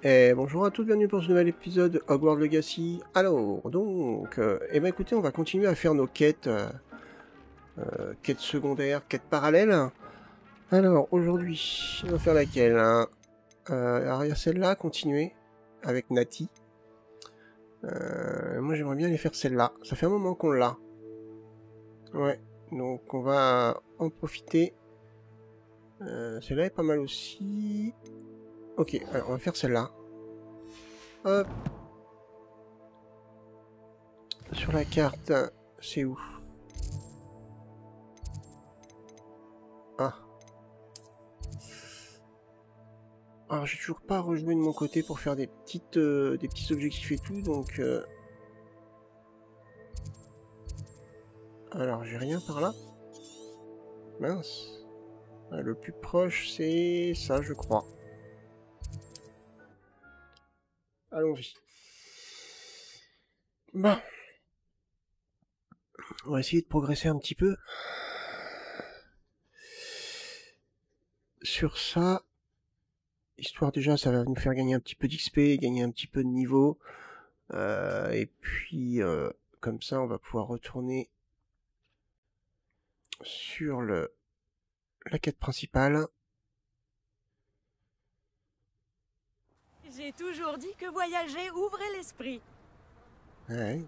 Et bonjour à tous, bienvenue pour ce nouvel épisode de Hogwarts Legacy. Alors, donc, eh ben écoutez, on va continuer à faire nos quêtes, quêtes secondaires, quêtes parallèles. Alors, aujourd'hui, on va faire laquelle hein alors, il y a celle-là, continuer, avec Nati. Moi, j'aimerais bien aller faire celle-là. Ça fait un moment qu'on l'a. Ouais, donc on va en profiter. Celle-là est pas mal aussi. Ok, alors on va faire celle-là. Hop. Sur la carte, c'est où? Ah. Alors j'ai toujours pas rejoué de mon côté pour faire des petits objectifs et tout, donc... Alors j'ai rien par là. Mince. Le plus proche c'est ça je crois. Allons-y. Bon. On va essayer de progresser un petit peu. Sur ça... Histoire déjà ça va nous faire gagner un petit peu d'XP, gagner un petit peu de niveau. Et puis comme ça on va pouvoir retourner sur la quête principale. J'ai toujours dit que voyager ouvrait l'esprit. Ouais.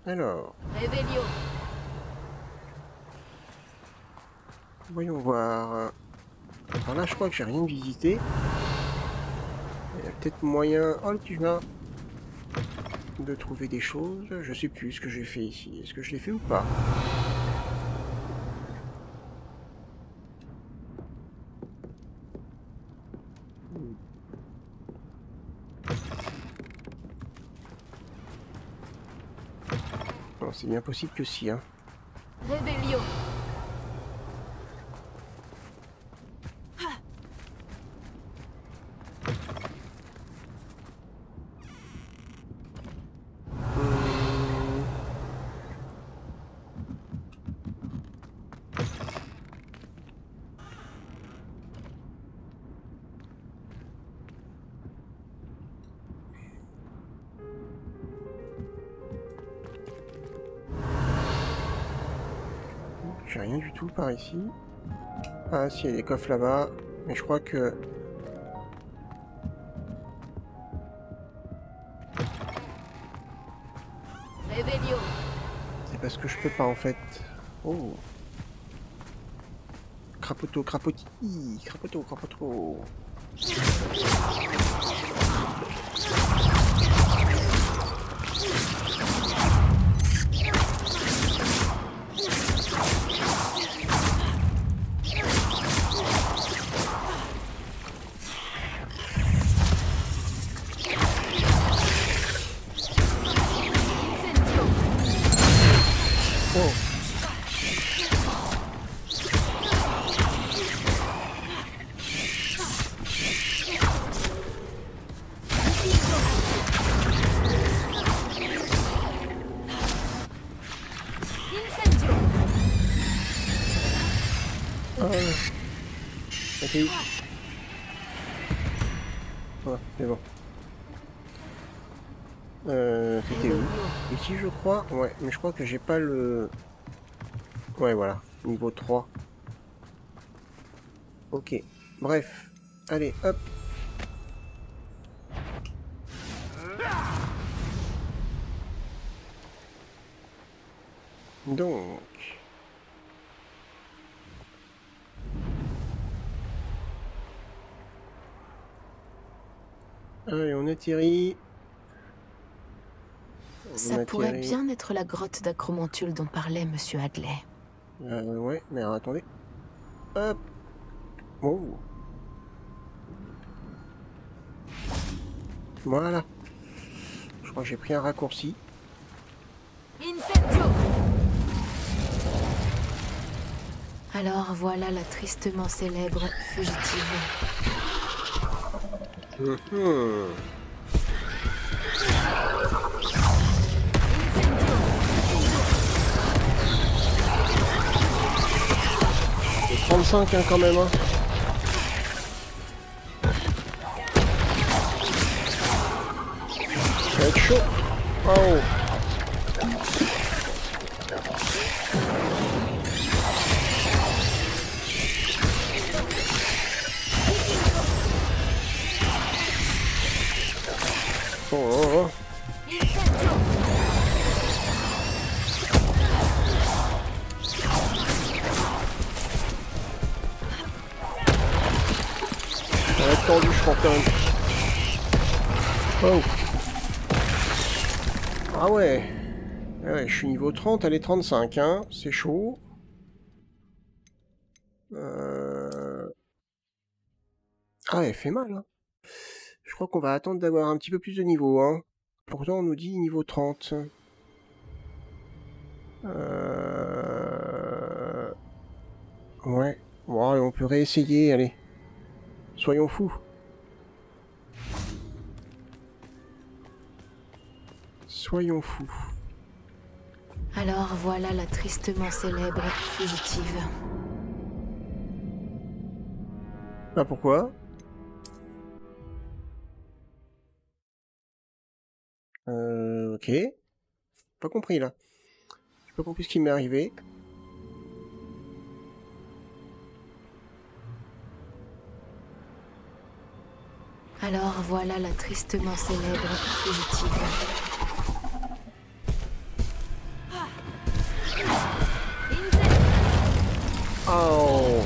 Alors, Réveillon. voyons voir. Alors là, je crois que j'ai rien visité. Il y a peut-être moyen... Oh, le petit chemin de trouver des choses. Je sais plus ce que j'ai fait ici. Est-ce que je l'ai fait ou pas? Bon, c'est bien possible que si, hein. Réveillon. J'ai rien du tout par ici. Ah, si, il y a des coffres là-bas. Mais je crois que... Réveillon. C'est parce que je peux pas, en fait. Oh. Crapoteau, crapoti. Crapoteau, crapoteau. Oh. Incendio. Ok. Ouais, c'est bon. C'était où? Ici, je crois. Ouais, mais je crois que j'ai pas le... Ouais, voilà. Niveau 3. Ok. Bref. Allez, hop. Donc... Allez, on atterrit. Ça pourrait bien être la grotte d'Acromontule dont parlait Monsieur Hadley. Ouais, mais alors, attendez. Hop. Oh. Voilà. Je crois que j'ai pris un raccourci. Incendio. Alors voilà la tristement célèbre fugitive. Mmh. 35 hein, quand même hein. Ça va être chaud. Oh. Oh, oh, oh. Ça va être tendu, je pense quand même. Oh. Ah ouais. Ah ouais, je suis niveau 30, elle est 35, hein. C'est chaud. Ah, elle fait mal, hein. Je crois qu'on va attendre d'avoir un petit peu plus de niveau, hein. Pourtant, on nous dit niveau 30. Ouais. Bon, allez, on peut réessayer, allez. Soyons fous. Soyons fous. Alors voilà la tristement célèbre fugitive. Ah, pourquoi? Ok. Pas compris, là. J'ai pas compris ce qui m'est arrivé. Alors voilà la tristement célèbre fugitive. Oh.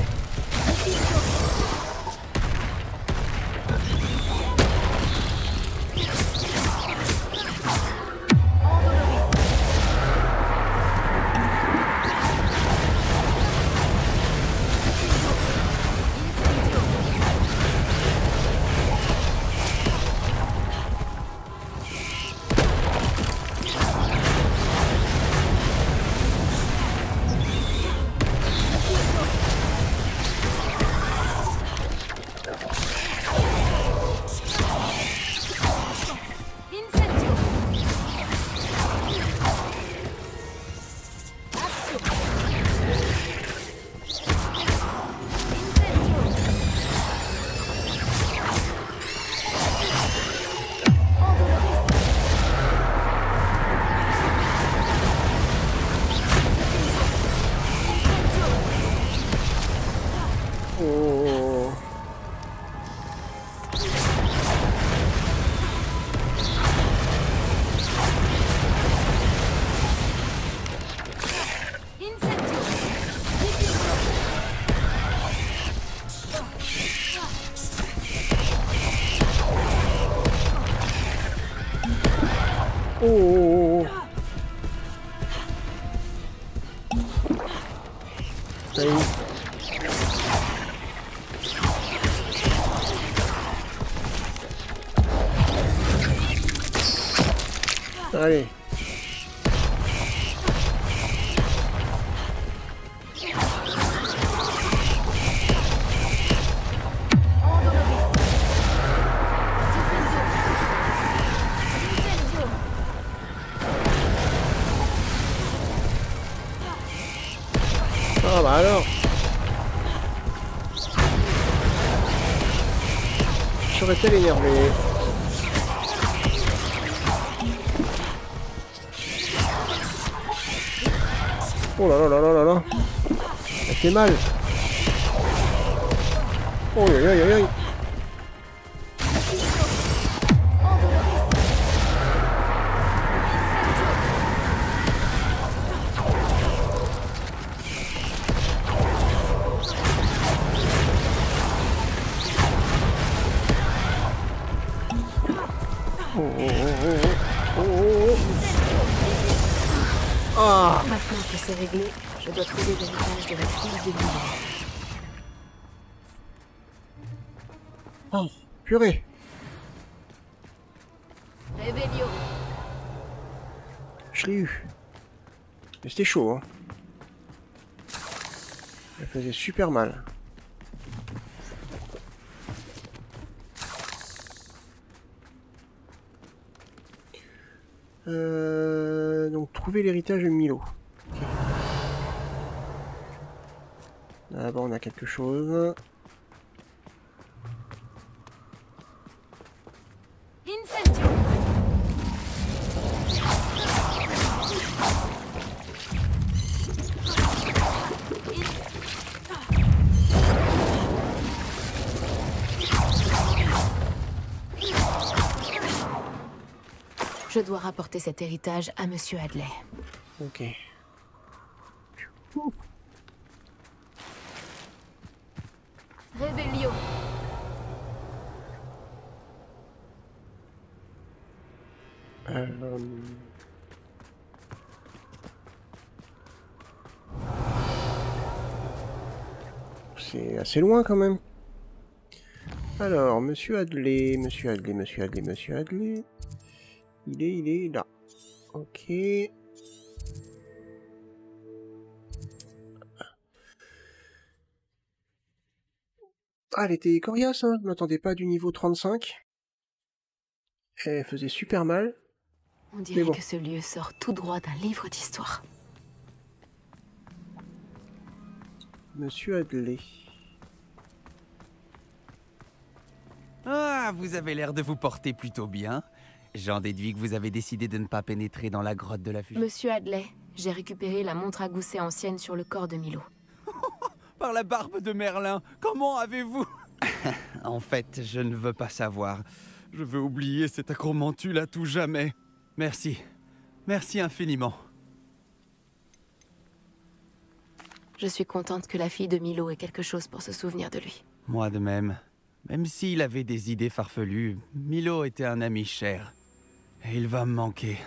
Oh. Allez. Allez. Ah bah alors. Serait-elle énervée? Oh là là là là là là. Elle fait mal. Oh aïe aïe aïe aïe. Ah. Maintenant que c'est réglé, je dois trouver l'héritage de la fille de Milan. Oh, purée. Revelio. Je l'ai eu. Mais c'était chaud, hein. Elle faisait super mal. Donc trouver l'héritage de Milo. Okay. Là-bas on a quelque chose. Incendio. Je dois rapporter cet héritage à Monsieur Hadley. Ok. Revelio. Euh, C'est assez loin quand même. Alors, Monsieur Hadley, Monsieur Hadley, Monsieur Hadley, Monsieur Hadley. Il est là. Ok. Ah, elle était coriace, hein. Je m'attendais pas du niveau 35. Elle faisait super mal. On dirait bon. que ce lieu sort tout droit d'un livre d'histoire. Monsieur Hadley. Ah, vous avez l'air de vous porter plutôt bien. J'en déduis que vous avez décidé de ne pas pénétrer dans la grotte de la fusée. Monsieur Hadley, j'ai récupéré la montre à gousset ancienne sur le corps de Milo. Par la barbe de Merlin, comment avez-vous... En fait, je ne veux pas savoir. Je veux oublier cette acromantule à tout jamais. Merci. Merci infiniment. Je suis contente que la fille de Milo ait quelque chose pour se souvenir de lui. Moi de même. Même s'il avait des idées farfelues, Milo était un ami cher. Et il va me manquer.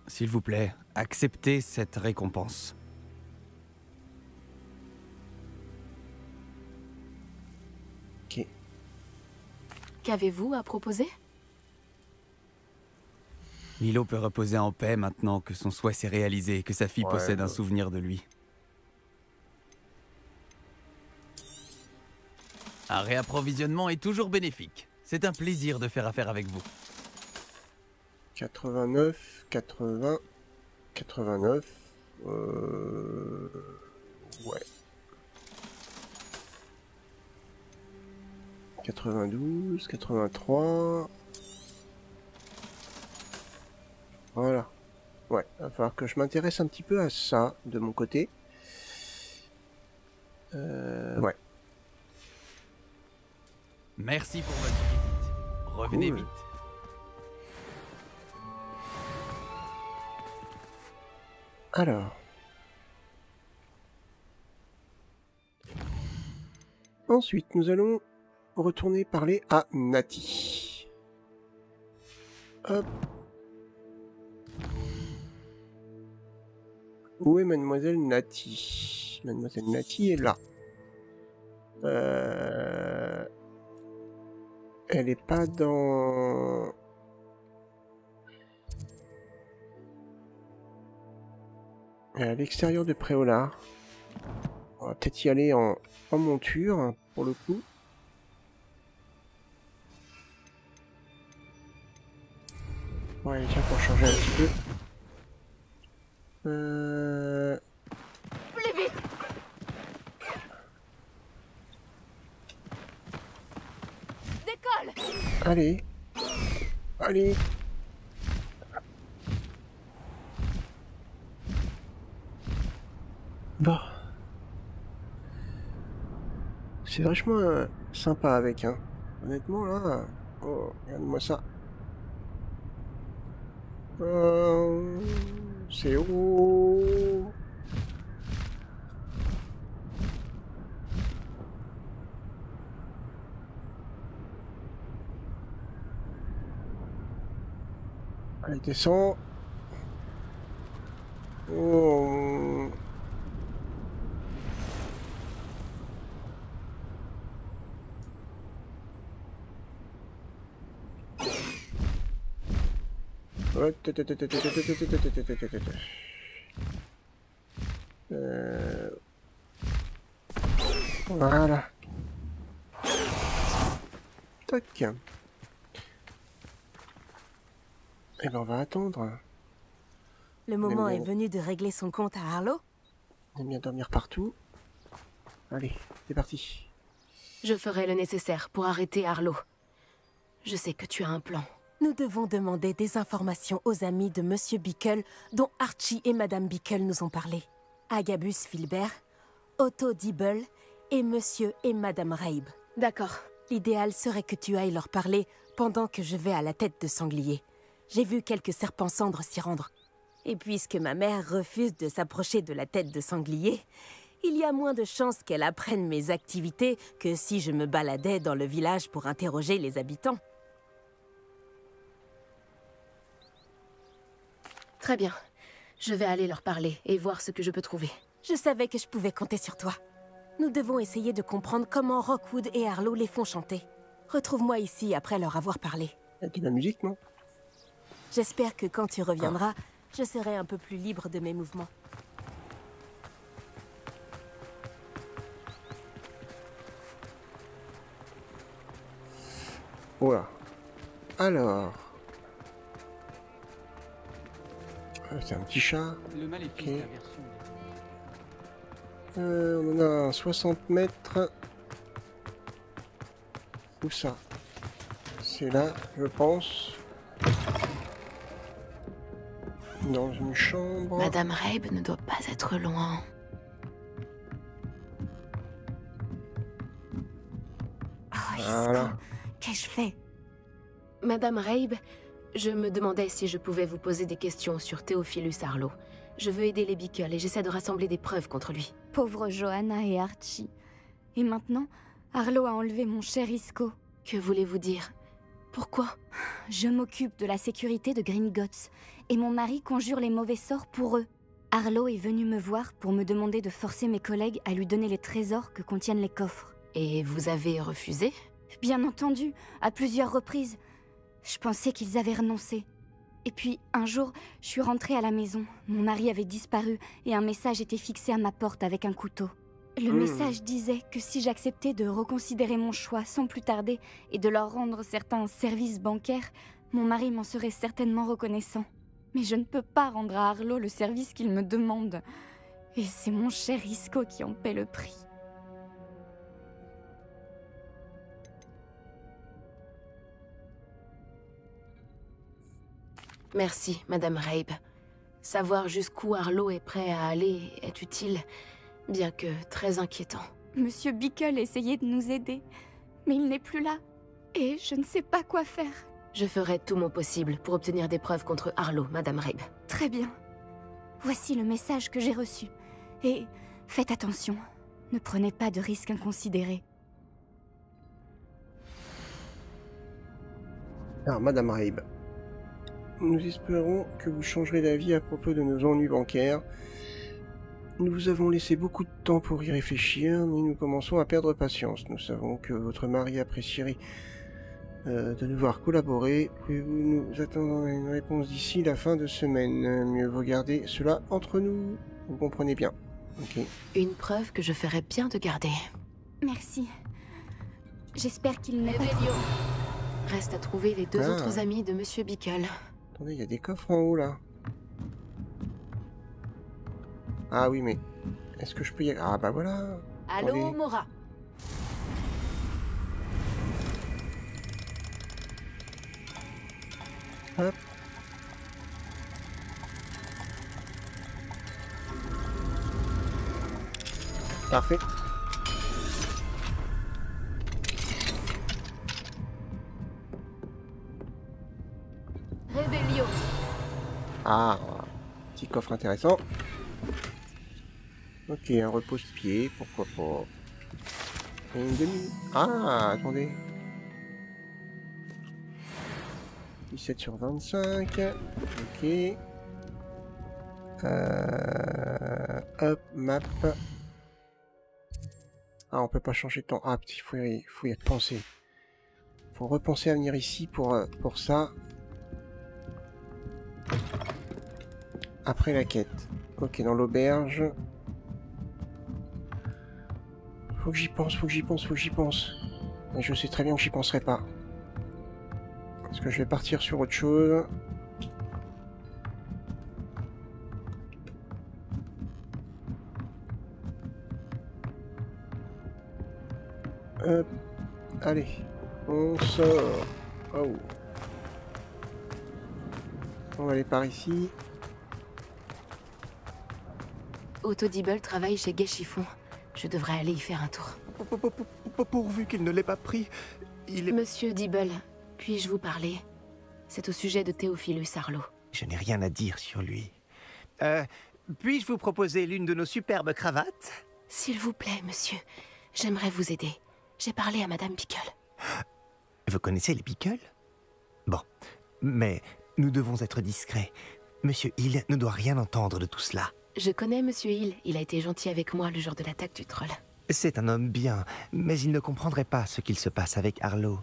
S'il vous plaît, acceptez cette récompense. Ok. Qu'avez-vous à proposer? Milo peut reposer en paix maintenant que son souhait s'est réalisé et que sa fille possède un souvenir de lui. Un réapprovisionnement est toujours bénéfique. C'est un plaisir de faire affaire avec vous. 89, 80, 89. Ouais. 92, 83. Voilà. Ouais, il va falloir que je m'intéresse un petit peu à ça de mon côté. Ouais. Merci pour votre visite. Revenez Cool. vite. Alors. Ensuite, nous allons retourner parler à Nati. Hop. Où est Mademoiselle Nati? Mademoiselle Nati est là. Elle est pas dans... Elle est à l'extérieur de Préolard. On va peut-être y aller en monture, hein, pour le coup. Ouais, tiens, pour changer un petit peu. Plus vite. Décolle. Allez. Allez. Bon. C'est vachement sympa avec, hein. Honnêtement, là... Oh, regarde-moi ça. C'est haut. Allez, descends. Oh. Voilà. Tac. Et ben on va attendre. Le moment est venu de régler son compte à Harlow. On aime bien dormir partout. Allez, c'est parti. Je ferai le nécessaire pour arrêter Harlow. Je sais que tu as un plan. Nous devons demander des informations aux amis de Monsieur Bickle, dont Archie et Madame Bickle nous ont parlé. Agabus Filbert, Otto Dibble et Monsieur et Madame Raib. D'accord. L'idéal serait que tu ailles leur parler pendant que je vais à la tête de sanglier. J'ai vu quelques serpents cendres s'y rendre. Et puisque ma mère refuse de s'approcher de la tête de sanglier, il y a moins de chances qu'elle apprenne mes activités que si je me baladais dans le village pour interroger les habitants. Très bien. Je vais aller leur parler et voir ce que je peux trouver. Je savais que je pouvais compter sur toi. Nous devons essayer de comprendre comment Rockwood et Harlow les font chanter. Retrouve-moi ici après leur avoir parlé. Il y a de la musique, non? J'espère que quand tu reviendras, je serai un peu plus libre de mes mouvements. Voilà. Alors... c'est un petit chat. Le maléfice, Ok. la version. On en a un 60 mètres. Où ça? C'est là, je pense. Dans une chambre. Madame Rabe ne doit pas être loin. Oh, Voilà. Isco, qu'ai-je fait? Madame Rabe, je me demandais si je pouvais vous poser des questions sur Theophilus Harlow. Je veux aider les Bickle et j'essaie de rassembler des preuves contre lui. Pauvre Johanna et Archie. Et maintenant, Harlow a enlevé mon cher Isco. Que voulez-vous dire? Pourquoi? Je m'occupe de la sécurité de Gringotts, et mon mari conjure les mauvais sorts pour eux. Harlow est venu me voir pour me demander de forcer mes collègues à lui donner les trésors que contiennent les coffres. Et vous avez refusé? Bien entendu, à plusieurs reprises. Je pensais qu'ils avaient renoncé. Et puis, un jour, je suis rentrée à la maison. Mon mari avait disparu et un message était fixé à ma porte avec un couteau. Le message disait que si j'acceptais de reconsidérer mon choix sans plus tarder et de leur rendre certains services bancaires, mon mari m'en serait certainement reconnaissant. Mais je ne peux pas rendre à Harlow le service qu'il me demande. Et c'est mon cher Isco qui en paie le prix. Merci, Madame Rabe. Savoir jusqu'où Harlow est prêt à aller est utile, bien que très inquiétant. Monsieur Bickle essayait de nous aider, mais il n'est plus là. Et je ne sais pas quoi faire. Je ferai tout mon possible pour obtenir des preuves contre Harlow, Madame Rabe. Très bien. Voici le message que j'ai reçu. Et faites attention, ne prenez pas de risques inconsidérés. Alors, Madame Rabe, nous espérons que vous changerez d'avis à propos de nos ennuis bancaires. Nous vous avons laissé beaucoup de temps pour y réfléchir, mais nous commençons à perdre patience. Nous savons que votre mari apprécierait de nous voir collaborer. Pouvez-vous nous attendre une réponse d'ici la fin de semaine? Mieux vaut garder cela entre nous. Vous comprenez bien. Ok. Une preuve que je ferais bien de garder. Merci. J'espère qu'il n'est pas... Reste à trouver les deux autres amis de Monsieur Bickle. Attendez, il y a des coffres en haut là. Ah oui, mais est-ce que je peux y aller? Ah bah voilà. Allô, Attendez. Mora. Hop. Parfait. Révélio. Ah, petit coffre intéressant. Ok, un repose-pied, pourquoi pas. Et une demi... Ah, attendez. 17 sur 25. Ok. Hop, map. Ah, on peut pas changer de temps. Ah, il faut y repenser. Faut repenser à venir ici pour ça. Après la quête. Ok, dans l'auberge. Faut que j'y pense, faut que j'y pense, faut que j'y pense. Et je sais très bien que j'y penserai pas. Parce que je vais partir sur autre chose. Hop. Allez. On sort. Oh. On va aller par ici. Otto Dibble travaille chez Gay Chiffon. Je devrais aller y faire un tour. Pourvu qu'il ne l'ait pas pris, il est... Monsieur Dibble, puis-je vous parler? C'est au sujet de Théophilus Harlow. Je n'ai rien à dire sur lui. Puis-je vous proposer l'une de nos superbes cravates? S'il vous plaît, monsieur, j'aimerais vous aider. J'ai parlé à Madame Bickle. Vous connaissez les Bickle? Bon, mais nous devons être discrets. Monsieur Hill ne doit rien entendre de tout cela. Je connais Monsieur Hill, il a été gentil avec moi le jour de l'attaque du troll. C'est un homme bien, mais il ne comprendrait pas ce qu'il se passe avec Harlow.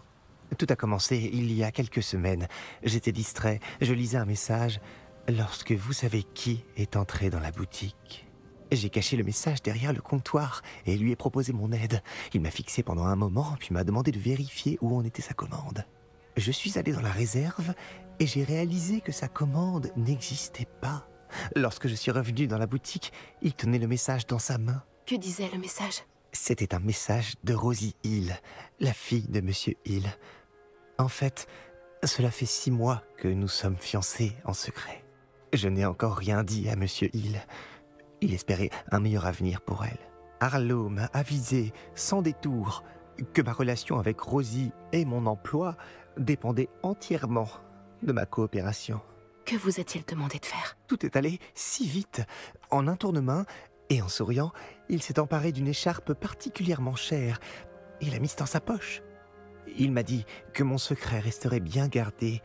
Tout a commencé il y a quelques semaines. J'étais distrait, je lisais un message, lorsque vous savez qui est entré dans la boutique. J'ai caché le message derrière le comptoir et lui ai proposé mon aide. Il m'a fixé pendant un moment, puis m'a demandé de vérifier où en était sa commande. Je suis allé dans la réserve et j'ai réalisé que sa commande n'existait pas. Lorsque je suis revenu dans la boutique, il tenait le message dans sa main. Que disait le message? C'était un message de Rosie Hill, la fille de Monsieur Hill. En fait, cela fait 6 mois que nous sommes fiancés en secret. Je n'ai encore rien dit à Monsieur Hill. Il espérait un meilleur avenir pour elle. Harlow m'a avisé, sans détour, que ma relation avec Rosie et mon emploi dépendaient entièrement de ma coopération. Que vous a-t-il demandé de faire? Tout est allé si vite. En un tournement, et en souriant, il s'est emparé d'une écharpe particulièrement chère et l'a mise dans sa poche. Il m'a dit que mon secret resterait bien gardé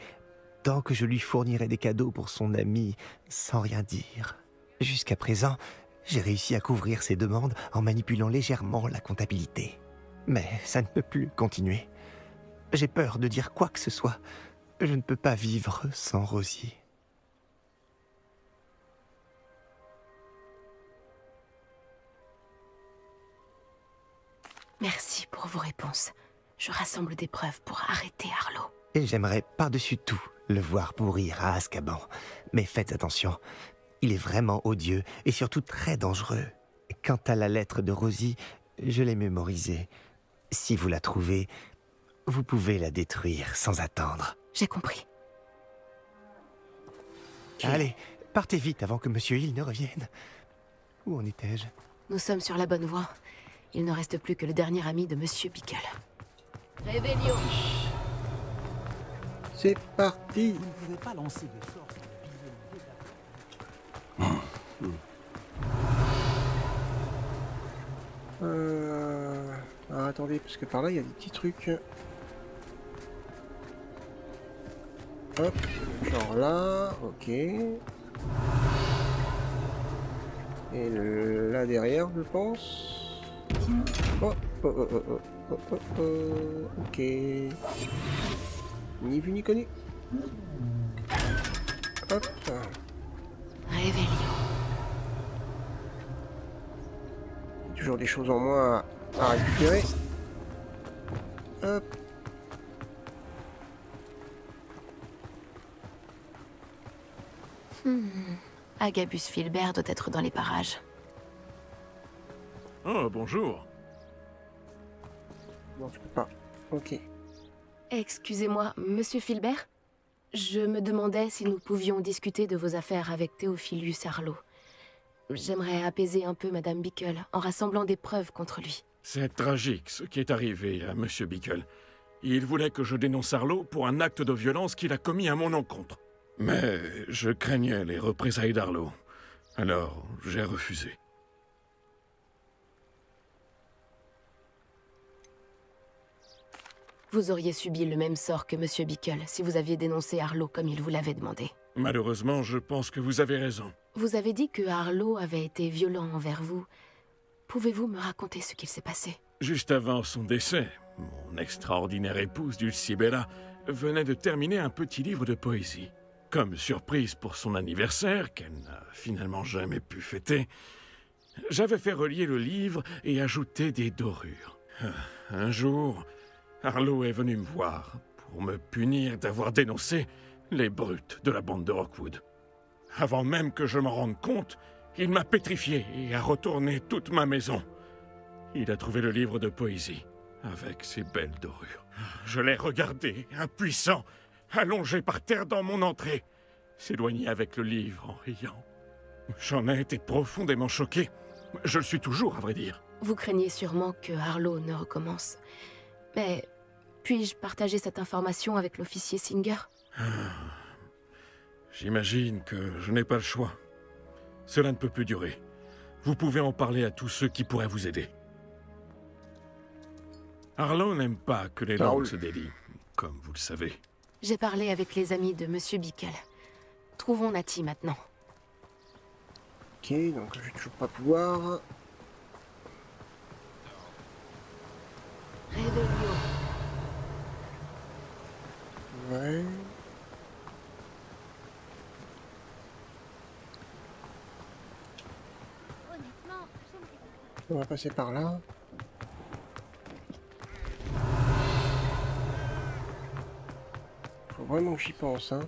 tant que je lui fournirais des cadeaux pour son ami sans rien dire. Jusqu'à présent, j'ai réussi à couvrir ses demandes en manipulant légèrement la comptabilité. Mais ça ne peut plus continuer. J'ai peur de dire quoi que ce soit. Je ne peux pas vivre sans Rosie. Merci pour vos réponses. Je rassemble des preuves pour arrêter Harlow. Et j'aimerais par-dessus tout le voir pourrir à Azkaban. Mais faites attention, il est vraiment odieux et surtout très dangereux. Quant à la lettre de Rosie, je l'ai mémorisée. Si vous la trouvez, vous pouvez la détruire sans attendre. J'ai compris. Allez, partez vite avant que Monsieur Hill ne revienne. Où en étais-je? Nous sommes sur la bonne voie. Il ne reste plus que le dernier ami de Monsieur Bickle. Réveillon. C'est parti. Vous ne pouvez pas lancer de sorte. Alors attendez, parce que par là il y a des petits trucs. Hop, genre là, ok. Et là derrière, je pense. Oh, ok. Ni vu ni connu. Hop. Réveillon. Toujours des choses en moins à récupérer. Hop. Agabus Filbert doit être dans les parages. Oh, bonjour. Non, je peux pas. Ok. Excusez-moi, Monsieur Filbert? Je me demandais si nous pouvions discuter de vos affaires avec Théophilus Harlow. J'aimerais apaiser un peu Madame Bickle en rassemblant des preuves contre lui. C'est tragique ce qui est arrivé à Monsieur Bickle. Il voulait que je dénonce Harlow pour un acte de violence qu'il a commis à mon encontre. Mais je craignais les représailles d'Harlow. Alors, j'ai refusé. Vous auriez subi le même sort que Monsieur Bickle si vous aviez dénoncé Harlow comme il vous l'avait demandé. Malheureusement, je pense que vous avez raison. Vous avez dit que Harlow avait été violent envers vous. Pouvez-vous me raconter ce qu'il s'est passé? Juste avant son décès, mon extraordinaire épouse Dulcibella venait de terminer un petit livre de poésie. Comme surprise pour son anniversaire, qu'elle n'a finalement jamais pu fêter, j'avais fait relier le livre et ajouter des dorures. Un jour, Harlow est venu me voir pour me punir d'avoir dénoncé les brutes de la bande de Rockwood. Avant même que je m'en rende compte, il m'a pétrifié et a retourné toute ma maison. Il a trouvé le livre de poésie avec ses belles dorures. Je l'ai regardé, impuissant, allongé par terre dans mon entrée, s'éloigner avec le livre en riant. J'en ai été profondément choqué. Je le suis toujours, à vrai dire. Vous craignez sûrement que Harlow ne recommence. Mais puis-je partager cette information avec l'officier Singer? J'imagine que je n'ai pas le choix. Cela ne peut plus durer. Vous pouvez en parler à tous ceux qui pourraient vous aider. Arlo n'aime pas que les langues se délient, comme vous le savez. J'ai parlé avec les amis de Monsieur Bickle. Trouvons Natty maintenant. Ok, donc je vais toujours pas pouvoir. Revelio. Ouais. On va passer par là. Faut vraiment que j'y pense, hein.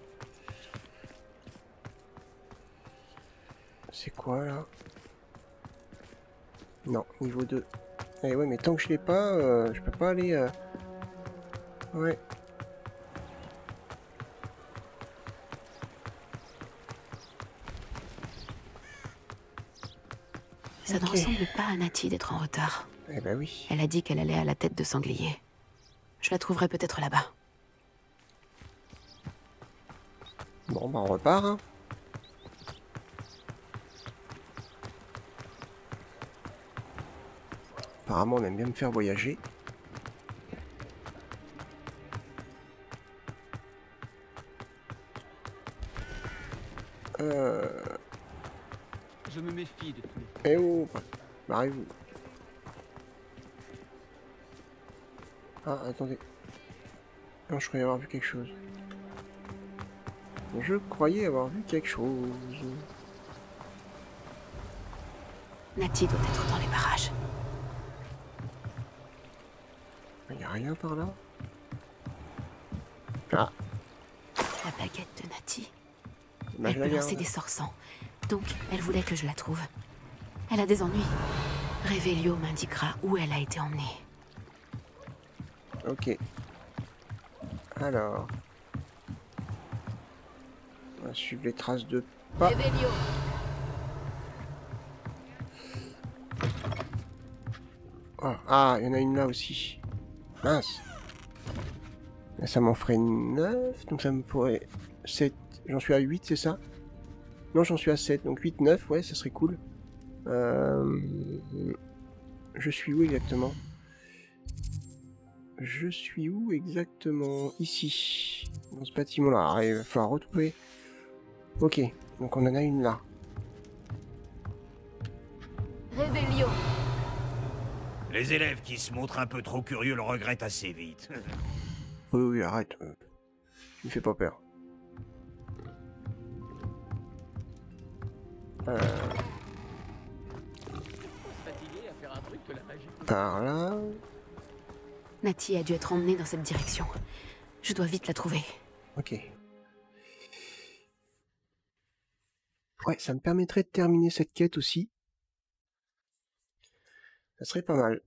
C'est quoi là? Non, niveau 2. Eh ouais, mais tant que je l'ai pas, je peux pas aller... Ouais. Ça ne ressemble pas à Natty d'être en retard. Eh ben oui. Elle a dit qu'elle allait à la tête de sanglier. Je la trouverai peut-être là-bas. Bon, bah on repart, hein. Apparemment, on aime bien me faire voyager. Je me méfie de tout. Eh oh, barrez-vous. Ah, attendez. Non, je croyais avoir vu quelque chose. Je croyais avoir vu quelque chose. Natty doit être dans les parages. Il n'y a rien par là. Ah, La baguette de Natty. bah, Elle je peut la lancer garde. des sorts sans. Donc, elle voulait que je la trouve. Elle a des ennuis. Revelio m'indiquera où elle a été emmenée. Ok. Alors. On va suivre les traces de pas. Revelio. Oh, ah, il y en a une là aussi. Mince. Là, ça m'en ferait 9, donc ça me pourrait... 7. J'en suis à 8, c'est ça? Non, j'en suis à 7, donc 8, 9, ouais, ça serait cool. Je suis où exactement? Je suis où exactement? Ici. Dans ce bâtiment-là. Ah, il va falloir retrouver... Ok, donc on en a une là. Revelio. Les élèves qui se montrent un peu trop curieux le regrettent assez vite. Oui, oui, arrête. Tu me fais pas peur. Par là. Natty a dû être emmenée dans cette direction. Je dois vite la trouver. Ok. Ouais, ça me permettrait de terminer cette quête aussi. Ça serait pas mal.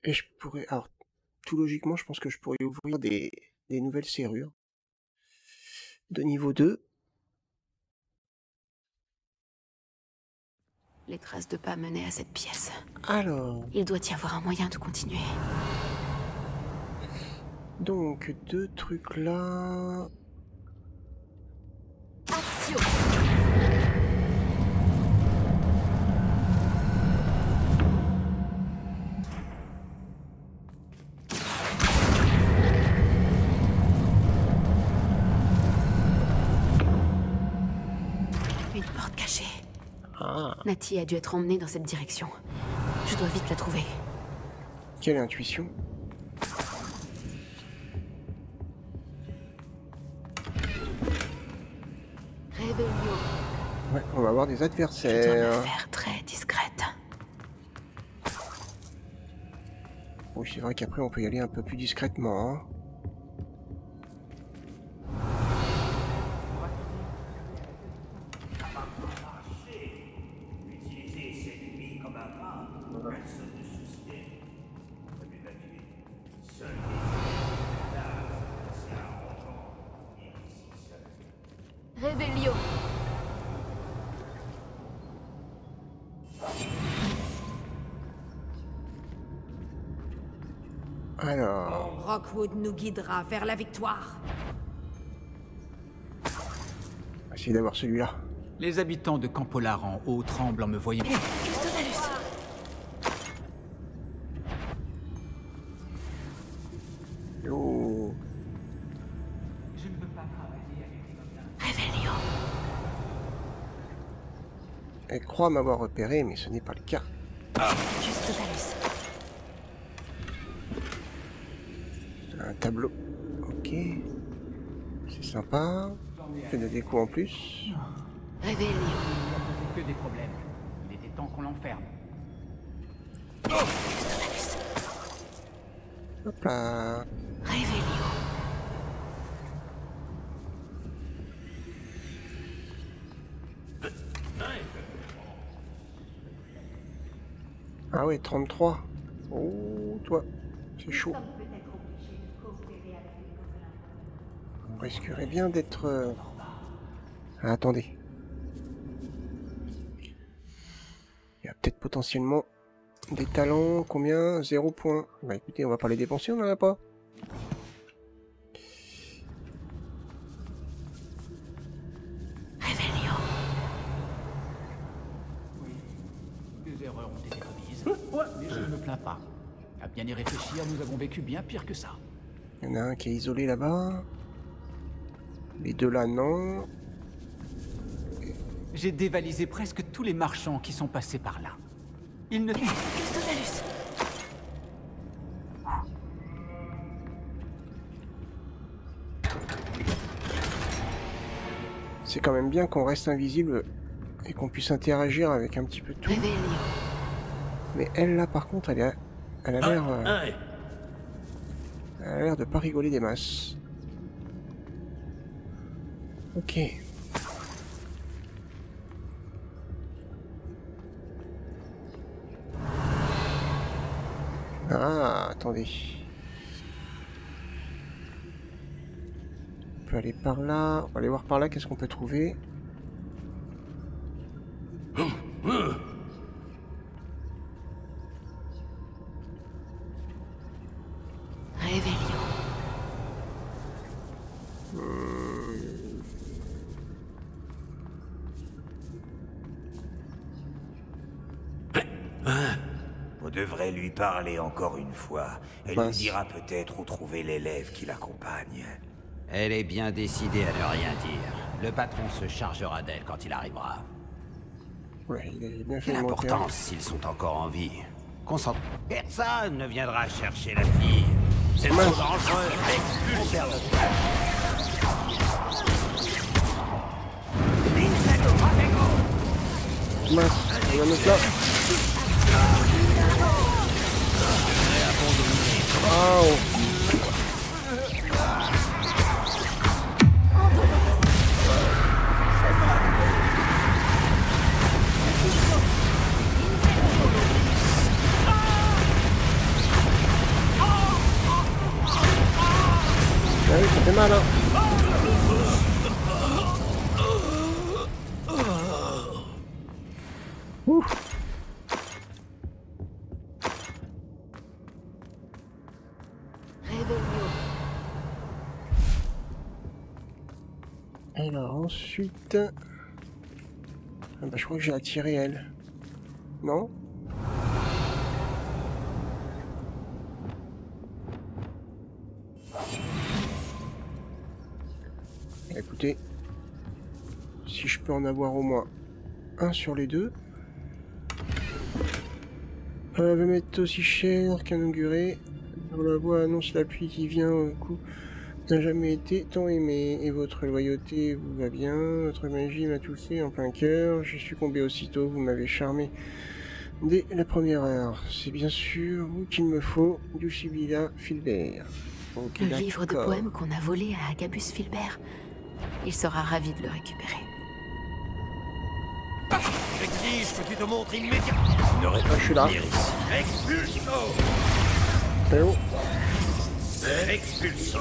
Et je pourrais... Alors, tout logiquement, je pense que je pourrais ouvrir des nouvelles serrures. De niveau 2. Les traces de pas menaient à cette pièce. Alors, Il doit y avoir un moyen de continuer. donc, 2 trucs là... Action. Une porte cachée. Ah, Natty a dû être emmenée dans cette direction. Je dois vite la trouver. quelle intuition. Revelio. Ouais, on va avoir des Je dois me adversaires. faire très discrète. Oui, c'est vrai qu'après on peut y aller un peu plus discrètement. Hein. Revelio. Alors... Rockwood nous guidera vers la victoire. On va essayer d'avoir celui-là. Les habitants de Campolar en haut tremblent en me voyant. Oh. Je ne veux pas travailler avec les gobelins. Révélio. Elle croit m'avoir repéré, mais ce n'est pas le cas. Custobalus. Un tableau. Ok. C'est sympa. Fait de déco en plus. Révélio. Que des problèmes. Il était temps qu'on l'enferme. Custobalus. Hop là. Révélio. Ah ouais, 33. Oh, toi. C'est chaud. On risquerait bien d'être... Ah, attendez. Il y a peut-être potentiellement des talents. Combien? 0 points. Bah écoutez, on va pas les dépenser, on en a pas. Révélio. Des erreurs ont été commises. Ouais, mais je ne me plains pas. À bien y réfléchir, nous avons vécu bien pire que ça. Il y en a un qui est isolé là-bas. Les deux là, non. J'ai dévalisé presque tous les marchands qui sont passés par là. Ils ne... Custobalus. C'est quand même bien qu'on reste invisible et qu'on puisse interagir avec un petit peu tout. Révélio. Mais elle là par contre elle a l'air elle a l'air de pas rigoler des masses. Ok. Ah, attendez. On peut aller par là. On va aller voir par là qu'est-ce qu'on peut trouver. Révélio. On devrait lui parler encore une fois. Elle nous dira peut-être où trouver l'élève qui l'accompagne. Elle est bien décidée à ne rien dire. Le patron se chargera d'elle quand il arrivera. Ouais, il est bien fait. Quelle importance s'ils sont encore en vie. Concentre. Personne ne viendra chercher la fille. C'est trop dangereux. Expulsez-le. Mince, il va nous là. Oh. Ah oui, ça fait mal, hein. Alors ensuite... Ah bah, je crois que j'ai attiré elle. Non? Écoutez, si je peux en avoir au moins un sur les deux. Va m'être aussi cher qu'inauguré. La voix annonce la pluie qui vient au coup. N'a jamais été tant aimé, et votre loyauté vous va bien, votre magie m'a touché en plein cœur, j'ai succombé aussitôt, vous m'avez charmé dès la première heure. C'est bien sûr vous qu'il me faut, Dulcibilla Filbert. Okay, le livre de poèmes qu'on a volé à Agabus Filbert. Il sera ravi de le récupérer. J'exige que tu te montres immédiatement. Tu n'aurais pas je suis là. Expulso. Expulso.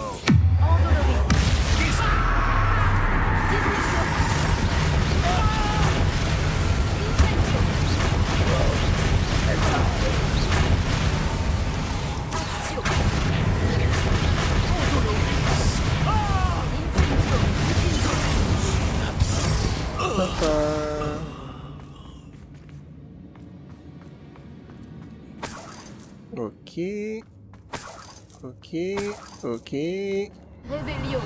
Ok. Ok. Ok. Réveillon.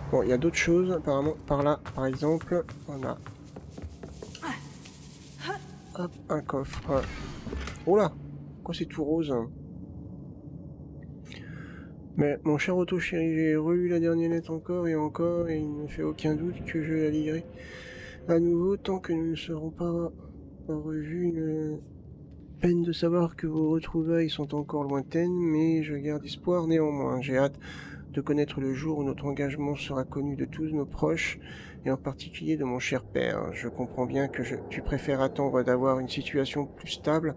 Bon, il y a d'autres choses, apparemment. Par là, par exemple, on a... Hop, un coffre. Oh là! Pourquoi c'est tout rose? Mais mon cher Otto chéri, j'ai relu la dernière lettre encore, et il ne me fait aucun doute que je la lirai à nouveau tant que nous ne serons pas revus. Une peine de savoir que vos retrouvailles sont encore lointaines, mais je garde espoir néanmoins. J'ai hâte de connaître le jour où notre engagement sera connu de tous nos proches, et en particulier de mon cher père. Je comprends bien que tu préfères attendre d'avoir une situation plus stable,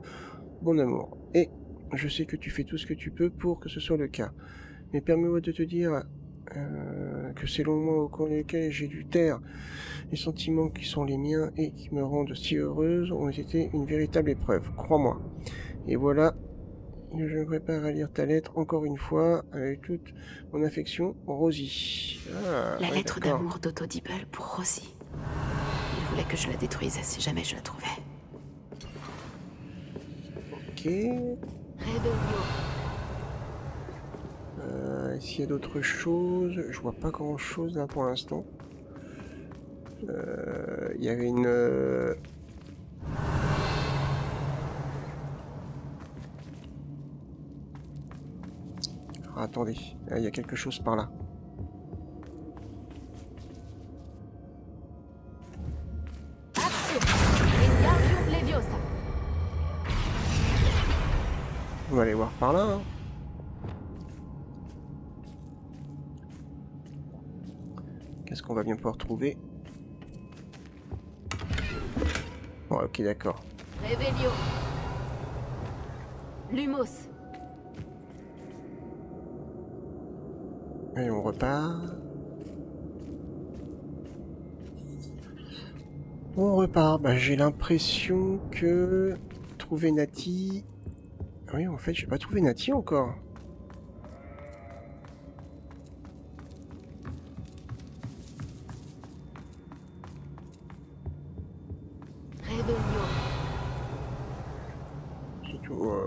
mon amour, et je sais que tu fais tout ce que tu peux pour que ce soit le cas. Mais permets-moi de te dire que ces longs mois au cours desquels j'ai dû taire les sentiments qui sont les miens et qui me rendent si heureuse ont été une véritable épreuve, crois-moi. Et voilà, je me prépare à lire ta lettre encore une fois, avec toute mon affection, Rosie. Ah, La ouais, lettre d'amour d'Otto Dibble pour Rosie. Il voulait que je la détruise si jamais je la trouvais. Ok. Réveillon. S'il y a d'autres choses, je vois pas grand chose là pour l'instant. Il y avait une... Ah, attendez, il y a quelque chose par là. On va aller voir par là. Hein. Qu'est-ce qu'on va bien pouvoir trouver? Bon, ok, d'accord. Réveillon. Lumos. Et on repart. On repart. Bah, j'ai l'impression que... Trouver Nati... Oui, en fait, j'ai pas trouvé Nati encore.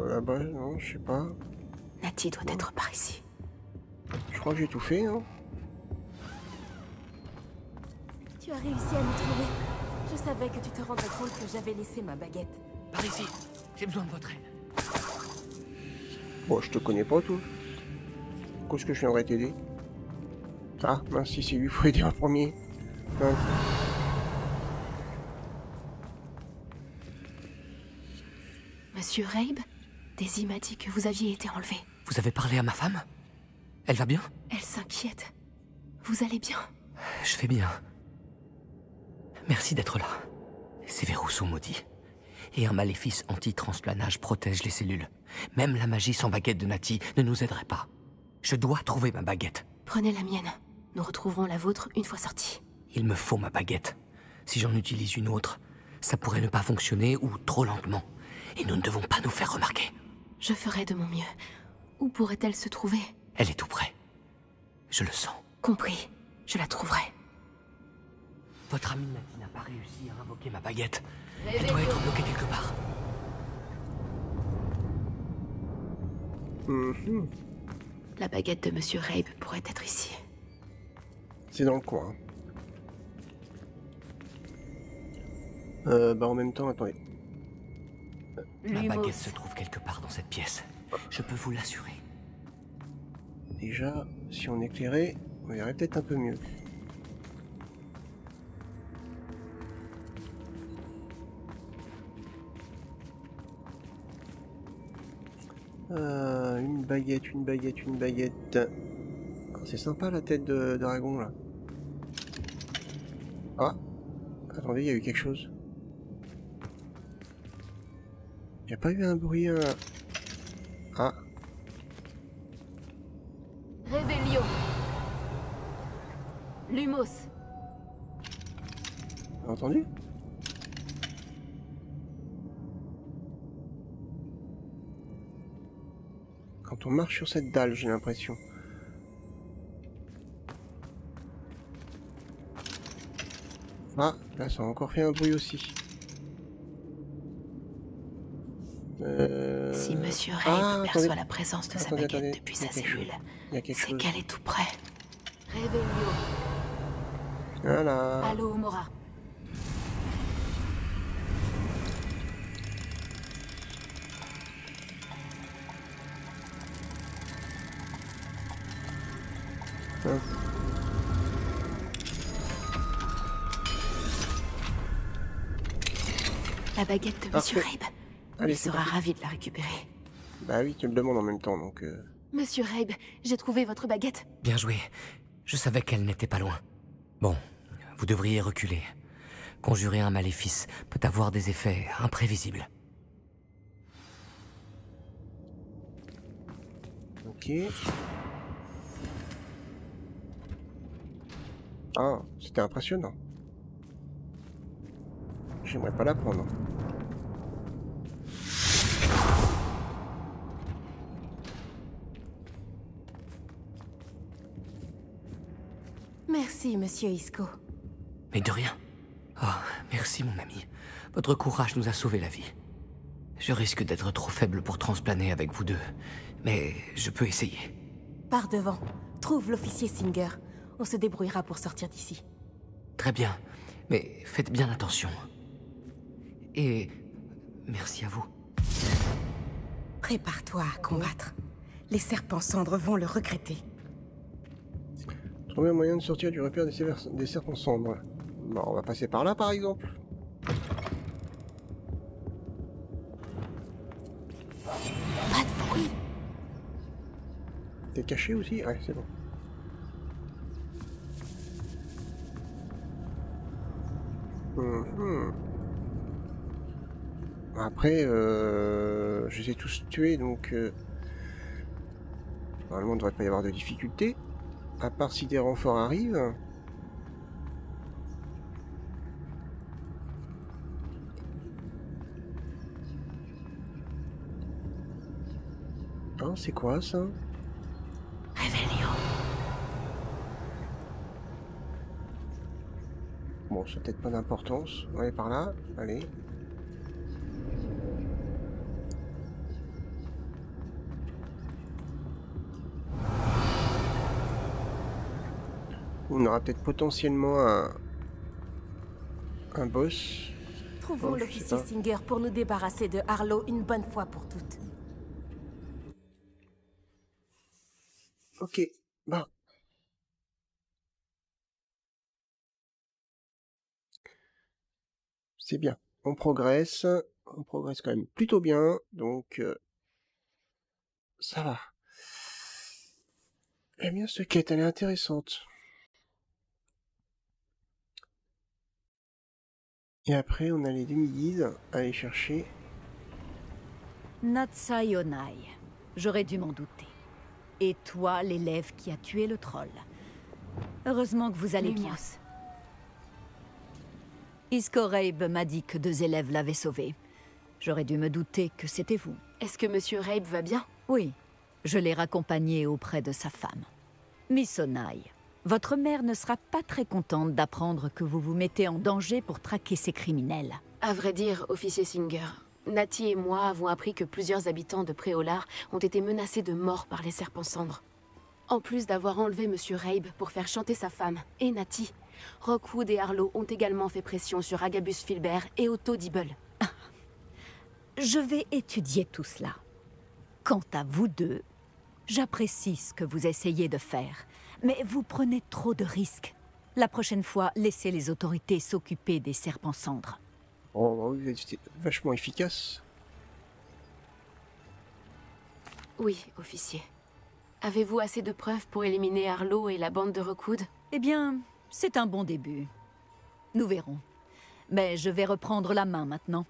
Là-bas, non, je sais pas. Nati doit être par ici. Je crois que j'ai tout fait, hein. Tu as réussi à nous trouver. Je savais que tu te rendrais compte que j'avais laissé ma baguette. Par ici, j'ai besoin de votre aide. Bon, je te connais pas, toi. Qu'est-ce que je viendrais t'aider? Ah, mince, si c'est lui, il faut aider en premier. Hein. Monsieur Rabe, Daisy m'a dit que vous aviez été enlevé. Vous avez parlé à ma femme? Elle va bien? Elle s'inquiète. Vous allez bien? Je vais bien. Merci d'être là. Ces verrous sont maudits. Et un maléfice anti-transplanage protège les cellules. Même la magie sans baguette de Nati ne nous aiderait pas. Je dois trouver ma baguette. Prenez la mienne. Nous retrouverons la vôtre une fois sortie. Il me faut ma baguette. Si j'en utilise une autre, ça pourrait ne pas fonctionner ou trop lentement. Et nous ne devons pas nous faire remarquer. Je ferai de mon mieux. Où pourrait-elle se trouver? Elle est tout près. Je le sens. Compris. Je la trouverai. Votre amie Nati n'a pas réussi à invoquer ma baguette. Elle doit être bloquée quelque part. La baguette de Monsieur Rabe pourrait être ici. C'est dans le coin. Bah en même temps, attendez. Ma baguette se trouve quelque part dans cette pièce. Je peux vous l'assurer. Déjà, si on éclairait, on verrait peut-être un peu mieux. Une baguette, une baguette, une baguette. Oh, c'est sympa la tête de dragon là. Ah, attendez, il y a eu quelque chose. Il n'y a pas eu un bruit. Ah. Réveillon. Lumos. T'as entendu? Quand on marche sur cette dalle, j'ai l'impression. Ah, là ça a encore fait un bruit aussi. Si Monsieur Rabe perçoit la présence de sa baguette depuis sa cellule, c'est qu'elle est tout près. Réveillez-vous. Voilà. Allô, Mora. La baguette de Monsieur Rabe. Allez, Il sera ravi de la récupérer. Bah oui, tu me demandes en même temps, donc... Monsieur Rabe, j'ai trouvé votre baguette. Bien joué. Je savais qu'elle n'était pas loin. Bon, vous devriez reculer. Conjurer un maléfice peut avoir des effets imprévisibles. Ok. Ah, c'était impressionnant. J'aimerais pas la prendre. Merci, monsieur Isco. Mais de rien. Oh, merci mon ami. Votre courage nous a sauvé la vie. Je risque d'être trop faible pour transplaner avec vous deux, mais je peux essayer. Pars devant. Trouve l'officier Singer. On se débrouillera pour sortir d'ici. Très bien, mais faites bien attention. Et merci à vous. Prépare-toi à combattre. Les serpents cendres vont le regretter. Trouver un moyen de sortir du repère des serpents sombres. Bon, on va passer par là, par exemple. Pas de bruit. T'es caché aussi? Ouais, c'est bon. Après, je les ai tous tués, donc... normalement, il ne devrait pas y avoir de difficultés. À part si des renforts arrivent. Hein, c'est quoi ça? Réveillon. Bon, ça n'a peut-être pas d'importance. On va aller par là. Allez. On aura peut-être potentiellement un boss. Trouvons l'officier Singer pour nous débarrasser de Harlow une bonne fois pour toutes. Ok, bon. C'est bien. On progresse quand même plutôt bien, donc ça va. Eh bien, cette quête, elle est intéressante. Et après, on a les demi-guises à aller chercher. Natsai Onai. J'aurais dû m'en douter. Et toi, l'élève qui a tué le troll. Heureusement que vous allez bien. Isco Rabe m'a dit que 2 élèves l'avaient sauvé. J'aurais dû me douter que c'était vous. Est-ce que Monsieur Rabe va bien? Oui, je l'ai raccompagné auprès de sa femme. Miss Onai, votre mère ne sera pas très contente d'apprendre que vous vous mettez en danger pour traquer ces criminels. À vrai dire, officier Singer, Natty et moi avons appris que plusieurs habitants de Préolard ont été menacés de mort par les serpents cendres. En plus d'avoir enlevé Monsieur Rabe pour faire chanter sa femme et Natty, Rockwood et Harlow ont également fait pression sur Agabus Filbert et Otto Dibble. Je vais étudier tout cela. Quant à vous deux, j'apprécie ce que vous essayez de faire, mais vous prenez trop de risques. La prochaine fois, laissez les autorités s'occuper des serpents cendres. Oh, vous êtes vachement efficace. Oui, officier. Avez-vous assez de preuves pour éliminer Harlow et la bande de Rockwood? Eh bien, c'est un bon début. Nous verrons. Mais je vais reprendre la main maintenant.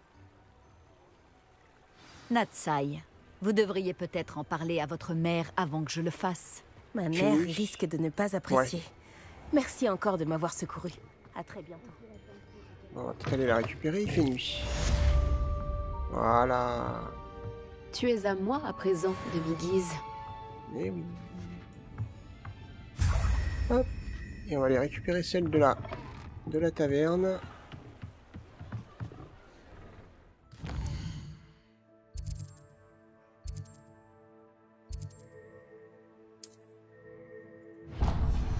Natsai, vous devriez peut-être en parler à votre mère avant que je le fasse. Ma mère risque de ne pas apprécier. Ouais. Merci encore de m'avoir secouru. À très bientôt. On va peut-être aller la récupérer, il fait nuit. Voilà. Tu es à moi à présent, demi-guise. Eh oui. Hop. Et on va aller récupérer celle de la taverne.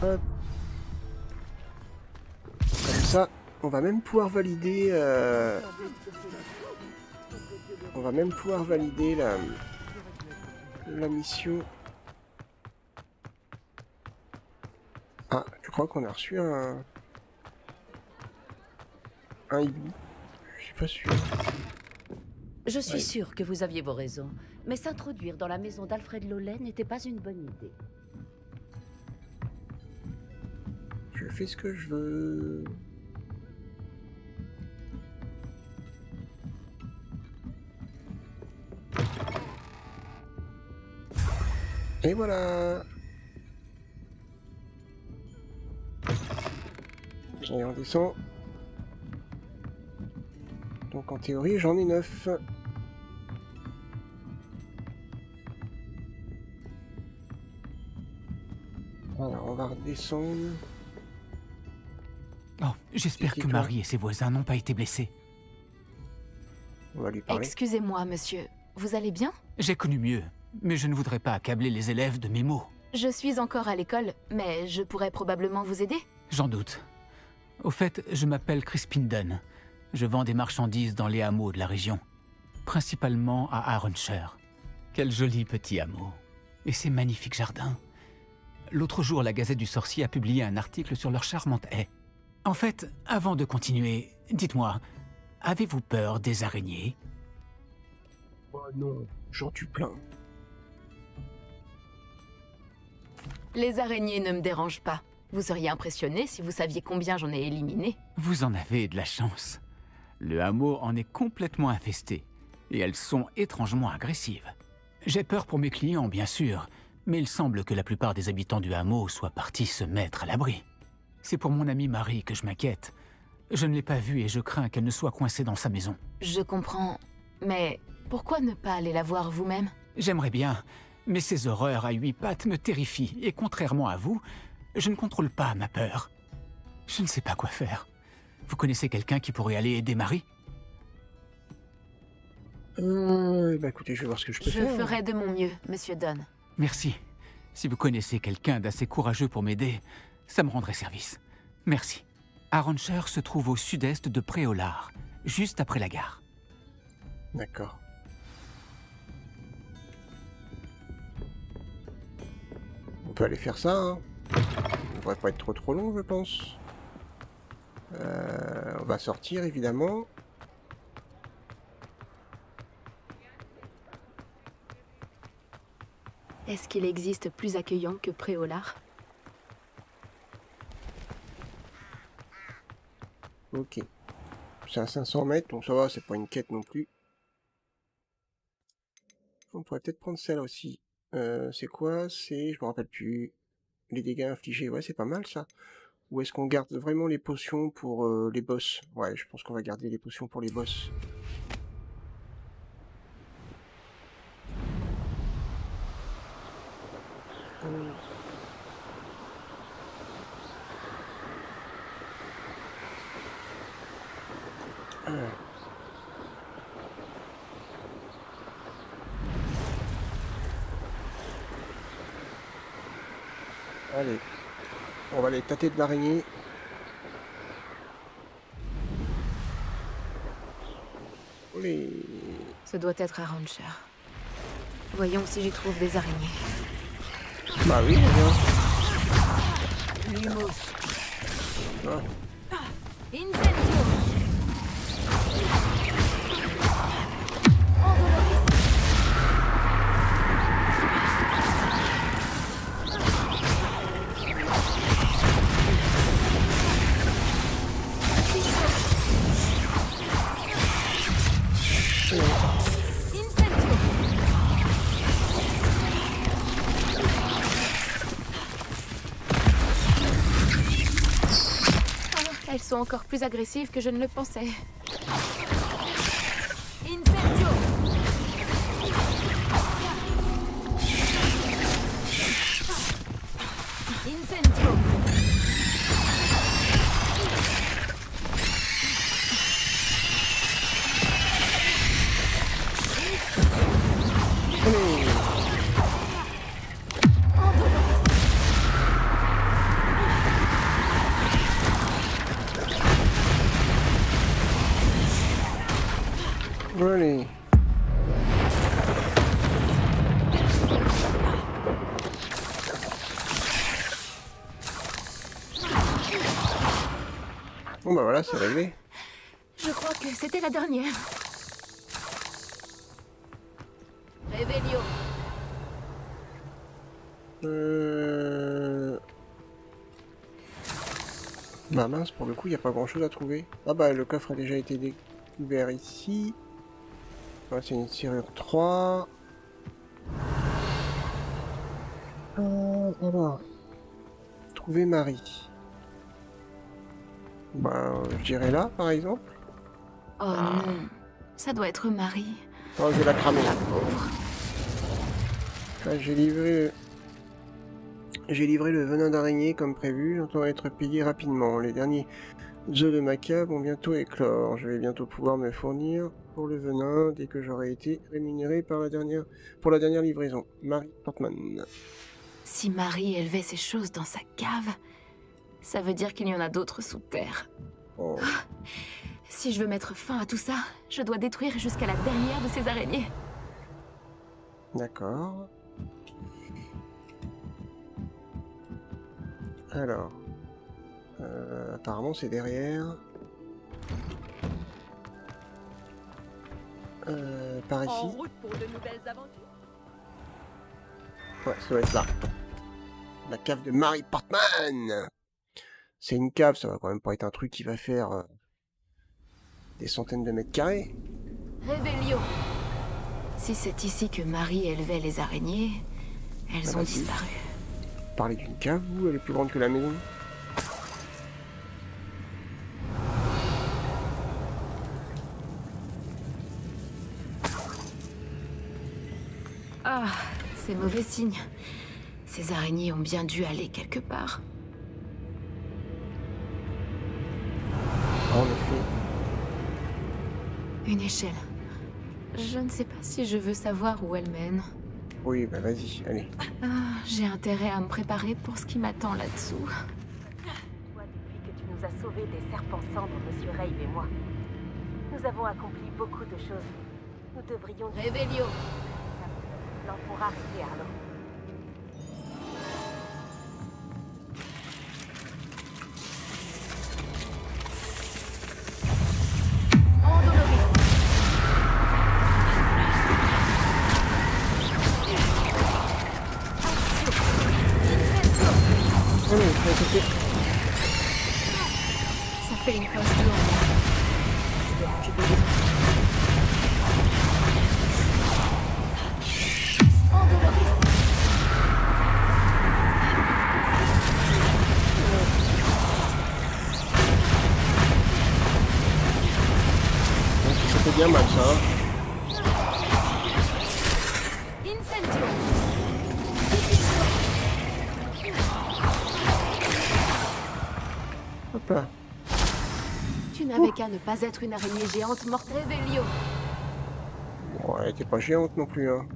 Hop. Comme ça, on va même pouvoir valider... On va même pouvoir valider la mission. Ah, je crois qu'on a reçu un hibou. Je suis pas sûr. Je suis sûre que vous aviez vos raisons, mais s'introduire dans la maison d'Alfred Lollet n'était pas une bonne idée. Je fais ce que je veux. Et voilà. Et on descend. Donc en théorie, j'en ai 9. Alors, on va redescendre. Oh, j'espère que Marie et ses voisins n'ont pas été blessés. On va lui parler. Excusez-moi, monsieur. Vous allez bien? J'ai connu mieux, mais je ne voudrais pas accabler les élèves de mes mots. Je suis encore à l'école, mais je pourrais probablement vous aider. J'en doute. Au fait, je m'appelle Crispin Dunn. Je vends des marchandises dans les hameaux de la région. Principalement à Arronshire. Quel joli petit hameau. Et ces magnifiques jardins. L'autre jour, la Gazette du Sorcier a publié un article sur leur charmante haie. En fait, avant de continuer, dites-moi, avez-vous peur des araignées? Oh non, j'en tue plein. Les araignées ne me dérangent pas. Vous seriez impressionné si vous saviez combien j'en ai éliminé. Vous en avez de la chance. Le hameau en est complètement infesté, et elles sont étrangement agressives. J'ai peur pour mes clients, bien sûr, mais il semble que la plupart des habitants du hameau soient partis se mettre à l'abri. C'est pour mon amie Marie que je m'inquiète. Je ne l'ai pas vue et je crains qu'elle ne soit coincée dans sa maison. Je comprends, mais pourquoi ne pas aller la voir vous-même? J'aimerais bien, mais ces horreurs à 8 pattes me terrifient, et contrairement à vous, je ne contrôle pas ma peur. Je ne sais pas quoi faire. Vous connaissez quelqu'un qui pourrait aller aider Marie? Bah écoutez, je vais voir ce que je peux faire. Je ferai de mon mieux, monsieur Dunn. Merci. Si vous connaissez quelqu'un d'assez courageux pour m'aider, ça me rendrait service. Merci. Arronshire se trouve au sud-est de Préolard, juste après la gare. D'accord. On peut aller faire ça, hein. Ça devrait pas être trop long, je pense. On va sortir, évidemment. Est-ce qu'il existe plus accueillant que Préolard? Ok. C'est à 500 mètres, donc ça va, c'est pas une quête non plus. On pourrait peut-être prendre celle aussi. C'est quoi? C'est... Je me rappelle plus. Les dégâts infligés, ouais, c'est pas mal ça. Ou est-ce qu'on garde vraiment les potions pour les boss? Ouais, je pense qu'on va garder les potions pour les boss. Allez, on va aller tâter de l'araignée. Oui. Ce doit être Arronshire. Voyons si j'y trouve des araignées. Bah oui, bien. Lumos. Ah. Incendio. Elles sont encore plus agressives que je ne le pensais. Incendio. Incendio. Bon bah voilà, c'est réglé. Je crois que c'était la dernière. Réveillon. Bah mince, pour le coup, il n'y a pas grand chose à trouver. Ah bah le coffre a déjà été découvert ici. Ouais, c'est une serrure 3. Alors. Trouver Marie. Bah, je dirais là, par exemple. Oh non, ça doit être Marie. Oh, je vais la cramer. La pauvre. Ouais, j'ai livré le venin d'araignée comme prévu. J'entends être payé rapidement. Les derniers œufs de ma cave vont bientôt éclore. Je vais bientôt pouvoir me fournir pour le venin dès que j'aurai été rémunéré pour la dernière livraison. Marie Portman. Si Marie élevait ces choses dans sa cave, ça veut dire qu'il y en a d'autres sous terre. Oh. Si je veux mettre fin à tout ça, je dois détruire jusqu'à la dernière de ces araignées. D'accord. Alors. Apparemment c'est derrière. Par ici. En route pour de nouvelles aventures. Ouais, ça doit être là. La cave de Marie Portman. C'est une cave, ça va quand même pas être un truc qui va faire des centaines de mètres carrés. Réveillon. Si c'est ici que Marie élevait les araignées, elles ont disparu. Parlez d'une cave, vous? Elle est plus grande que la maison. Ah, c'est mauvais signe. Ces araignées ont bien dû aller quelque part. En effet. Une échelle. Je ne sais pas si je veux savoir où elle mène. Oui, bah vas-y, allez. Ah, j'ai intérêt à me préparer pour ce qui m'attend là-dessous. Toi, depuis que tu nous as sauvés des serpents cendres, Monsieur Rave et moi, nous avons accompli beaucoup de choses. Nous devrions... Réveillon. Plan pour arrêter Arlo. Ça fait une poche d'eau. Ça fait bien mal ça. Hop là. Tu n'avais qu'à ne pas être une araignée géante morte Réveillon. Bon, elle était pas géante non plus, hein.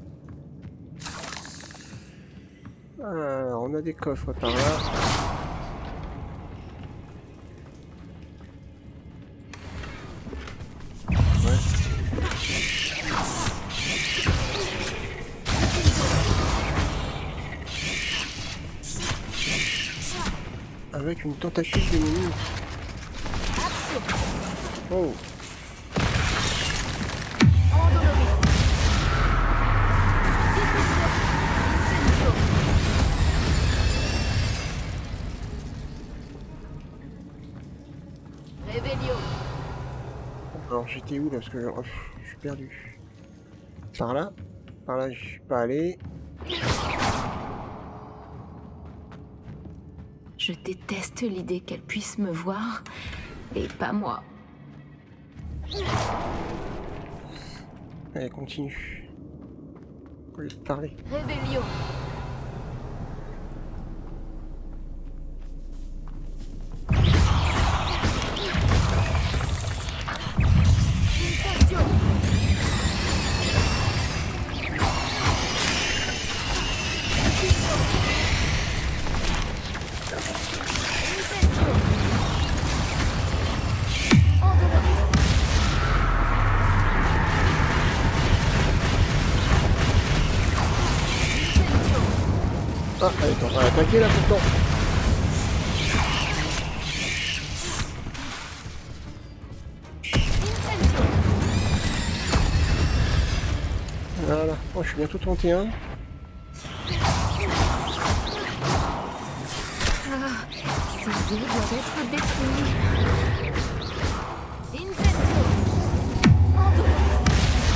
Alors, on a des coffres par là. Ouais. Avec une tentative de menu. Oh. Réveillon. Alors j'étais où là parce que je suis perdu. Par là je suis pas allé. Je déteste l'idée qu'elle puisse me voir, et pas moi. Allez, continue. Au lieu de parler. Réveillon. Ah, allez, on va attaquer là pourtant. Oh, je suis bientôt 31. Ah, ces œufs doivent être détruits.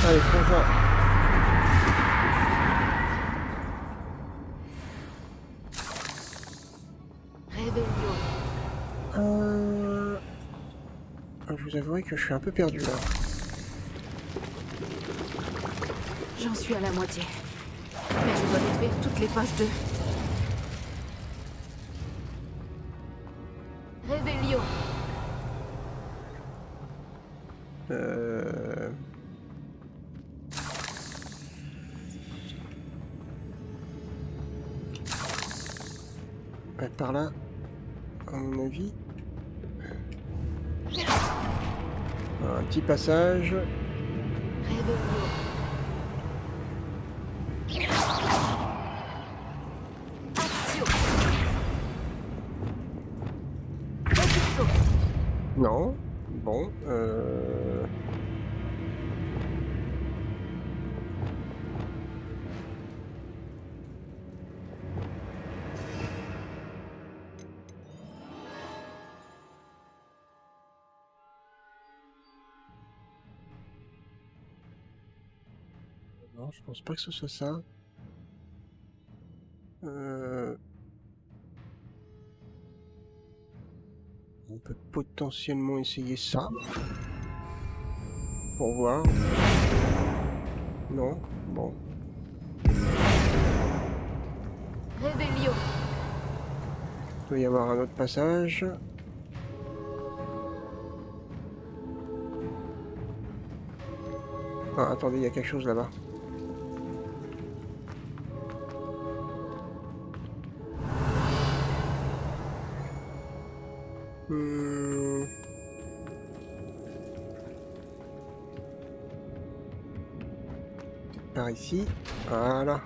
Allez, bonjour. Je vous avouerai que je suis un peu perdu là. J'en suis à la moitié. Mais je dois détruire toutes les poches d'œufs. Réveillon. Ouais, par là, à mon avis. Un petit passage. Non. Bon. Non, je pense pas que ce soit ça. On peut potentiellement essayer ça. Pour voir. Non, bon. Réveillon. Il doit y avoir un autre passage. Ah, attendez, il y a quelque chose là-bas. Par ici. Voilà.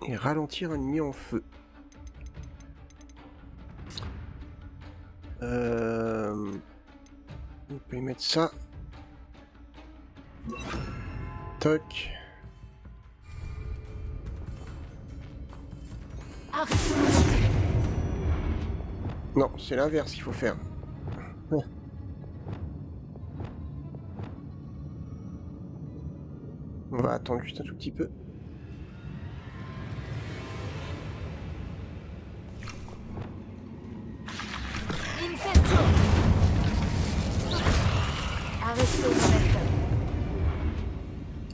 Et ralentir un ennemi en feu. On peut y mettre ça. Toc. Non, c'est l'inverse qu'il faut faire. On va attendre juste un tout petit peu.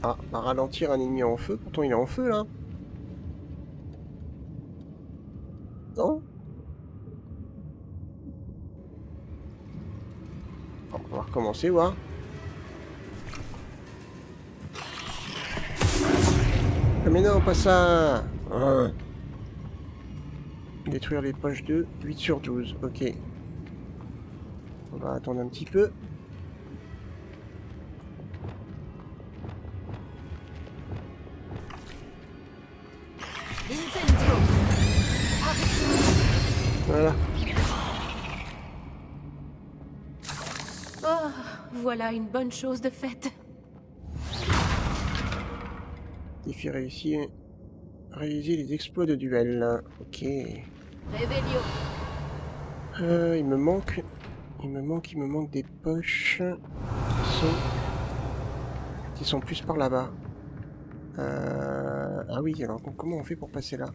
Ah, bah ralentir un ennemi en feu, pourtant il est en feu là. Non? Bon, on va recommencer, voir. Ah mais non, pas ça. Ah. Détruire les poches de 8 sur 12, ok. On va attendre un petit peu. Voilà. Oh, voilà une bonne chose de faite. Défi réussi. Réaliser les exploits de duel. Ok. Réveillon. Il me manque des poches qui sont plus par là-bas. Ah oui, alors comment on fait pour passer là?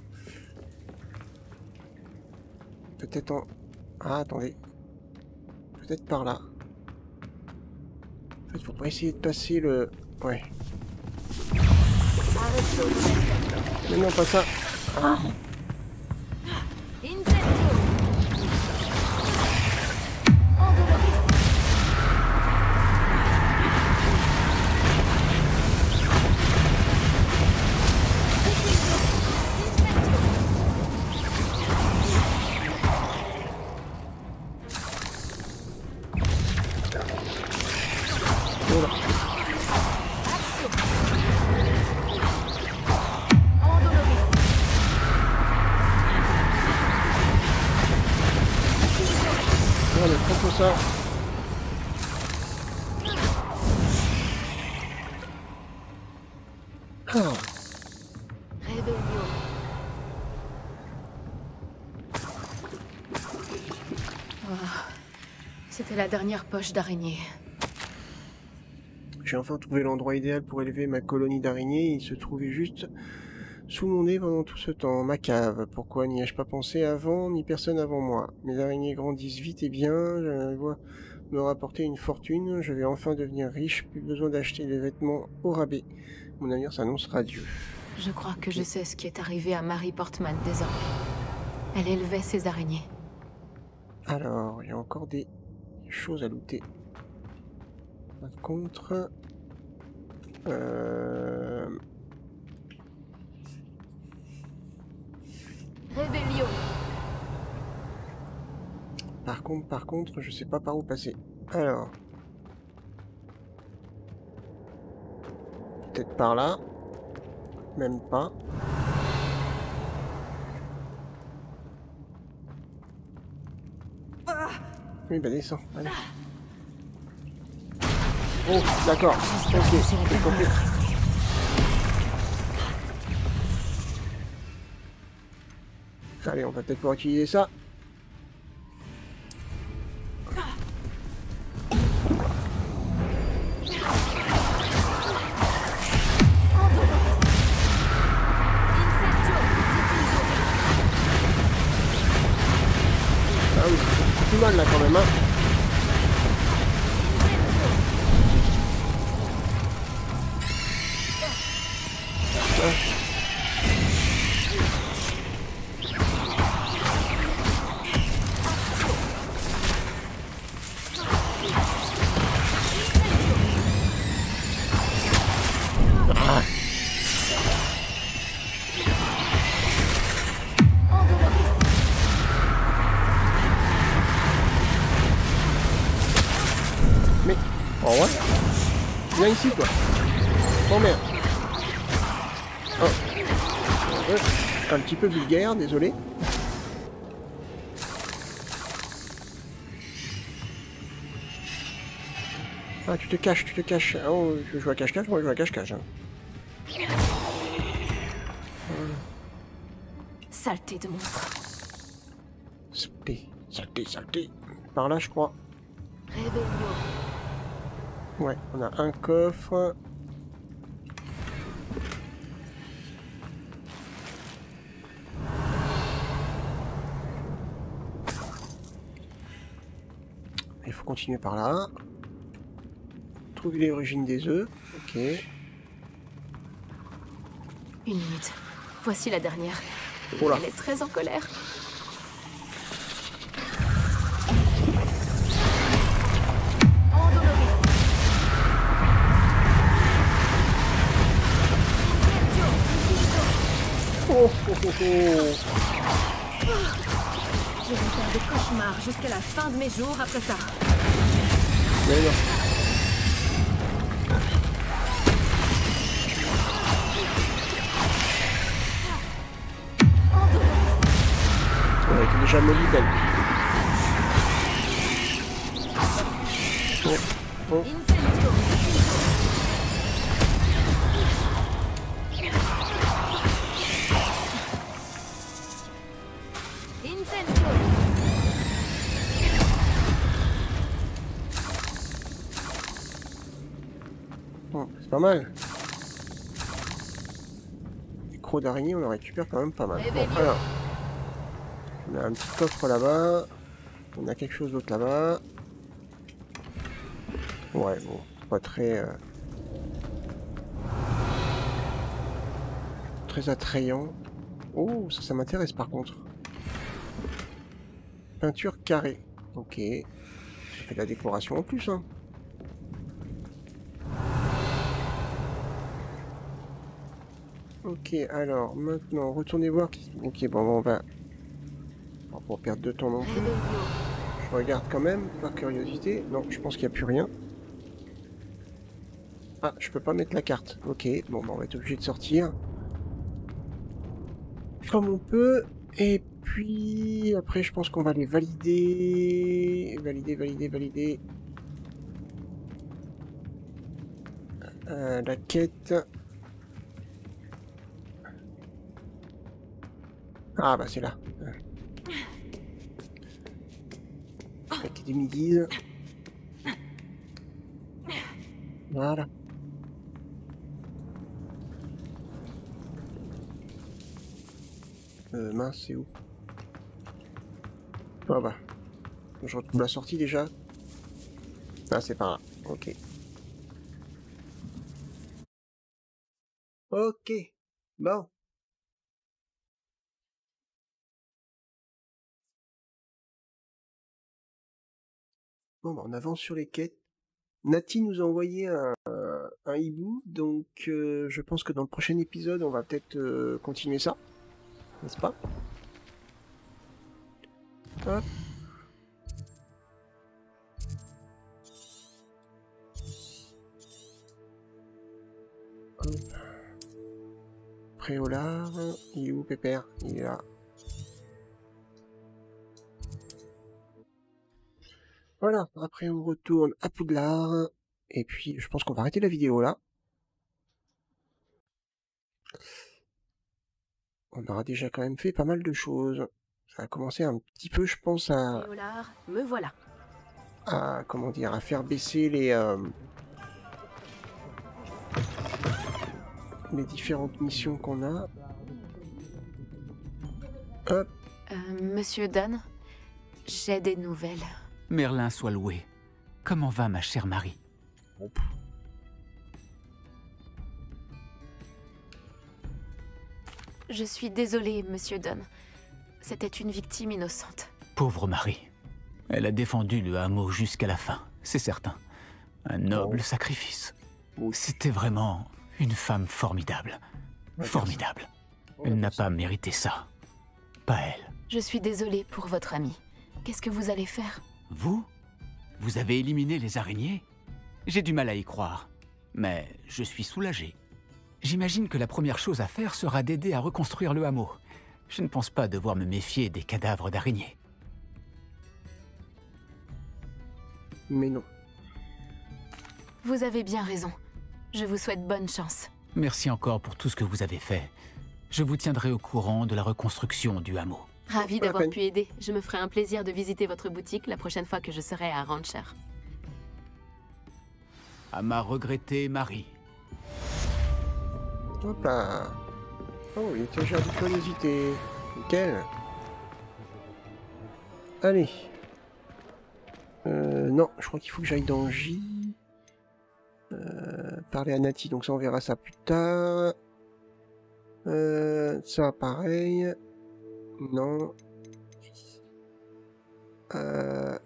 Peut-être en... Ah, attendez. Peut-être par là. En fait, faut pas essayer de passer le... Ouais. Mais non, pas ça. Ah. Regarde, prends ça. Ah. C'était la dernière poche d'araignée. J'ai enfin trouvé l'endroit idéal pour élever ma colonie d'araignées. Il se trouvait juste sous mon nez pendant tout ce temps. Ma cave. Pourquoi n'y ai-je pas pensé avant, ni personne avant moi? Mes araignées grandissent vite et bien. Je vois me rapporter une fortune. Je vais enfin devenir riche. Plus besoin d'acheter des vêtements au rabais. Mon avenir s'annonce radieux. Je crois que je sais ce qui est arrivé à Mary Portman désormais. Elle élevait ses araignées. Alors, il y a encore des choses à looter. Par contre... Réveillon. Par contre, je sais pas par où passer. Alors... Peut-être par là. Même pas. Oui, bah descends. Allez. Oh, d'accord. Ok, j'ai compris. Allez, on va peut-être pouvoir utiliser ça. Ah oui, c'est plus mal là quand même, hein. Mais, oh ouais, viens ici toi. Oh merde. Oh. Un petit peu vulgaire, désolé. Ah, tu te caches, tu te caches. Oh, je joue à cache-cache, moi je joue à cache-cache. Hein. Saleté de monstre. Saleté, saleté, saleté. Par là, je crois. Réveillon. Ouais, on a un coffre. Il faut continuer par là. Trouver les origines des œufs. Ok. Une minute. Voici la dernière. Oula. Elle est très en colère. Oh, oh, oh, oh. Je vais faire des cauchemars jusqu'à la fin de mes jours après ça. Mais non. Elle était déjà mollie d'elle. Oh, oh. Bon, c'est pas mal. Les crocs d'araignée, on en récupère quand même pas mal. Bon, alors. On a un petit coffre là-bas. On a quelque chose d'autre là-bas. Ouais, bon, pas très... très attrayant. Oh, ça m'intéresse par contre. Peinture carrée. Ok. Ça fait de la décoration en plus, hein. Ok, alors, maintenant, retournez voir... Ok, bon, on va... Pour perdre de temps non plus. Je regarde quand même, par curiosité. Non, je pense qu'il n'y a plus rien. Ah, je peux pas mettre la carte. Ok, bon, bah, on va être obligé de sortir. Comme on peut. Et puis après je pense qu'on va les valider. Valider. La quête. Ah bah c'est là. La quête des midis. Voilà. Mince, c'est où? Ah bah. Je retrouve la sortie déjà. Ah, c'est par là. Ok. Ok. Bon. Bon, bah, on avance sur les quêtes. Nati nous a envoyé un hibou, donc je pense que dans le prochain épisode, on va peut-être continuer ça. N'est-ce pas? Hop. Hop. Préolard, il est où Pépère? Il est là. Voilà, après on retourne à Poudlard, et puis je pense qu'on va arrêter la vidéo là. On aura déjà quand même fait pas mal de choses. Ça a commencé un petit peu, je pense, à... Préolard, me voilà. Comment dire, à faire baisser les différentes missions qu'on a. Hop. Monsieur Dunn, j'ai des nouvelles. Merlin soit loué. Comment va ma chère Marie? Je suis désolée, monsieur Dunn. C'était une victime innocente. Pauvre Marie. Elle a défendu le hameau jusqu'à la fin, c'est certain. Un noble sacrifice. C'était vraiment une femme formidable. Formidable. Elle n'a pas mérité ça. Pas elle. Je suis désolée pour votre ami. Qu'est-ce que vous allez faire? Vous? Vous avez éliminé les araignées? J'ai du mal à y croire. Mais je suis soulagé. J'imagine que la première chose à faire sera d'aider à reconstruire le hameau. Je ne pense pas devoir me méfier des cadavres d'araignées. Mais non. Vous avez bien raison. Je vous souhaite bonne chance. Merci encore pour tout ce que vous avez fait. Je vous tiendrai au courant de la reconstruction du hameau. Ravie d'avoir pu aider. Je me ferai un plaisir de visiter votre boutique la prochaine fois que je serai à Rancher. À ma regrettée Marie. Hop là. Oh, il était déjà de curiosité. Nickel. Allez. Non, je crois qu'il faut que j'aille dans J. Parler à Nati, donc ça on verra ça plus tard. Ça pareil. Non. À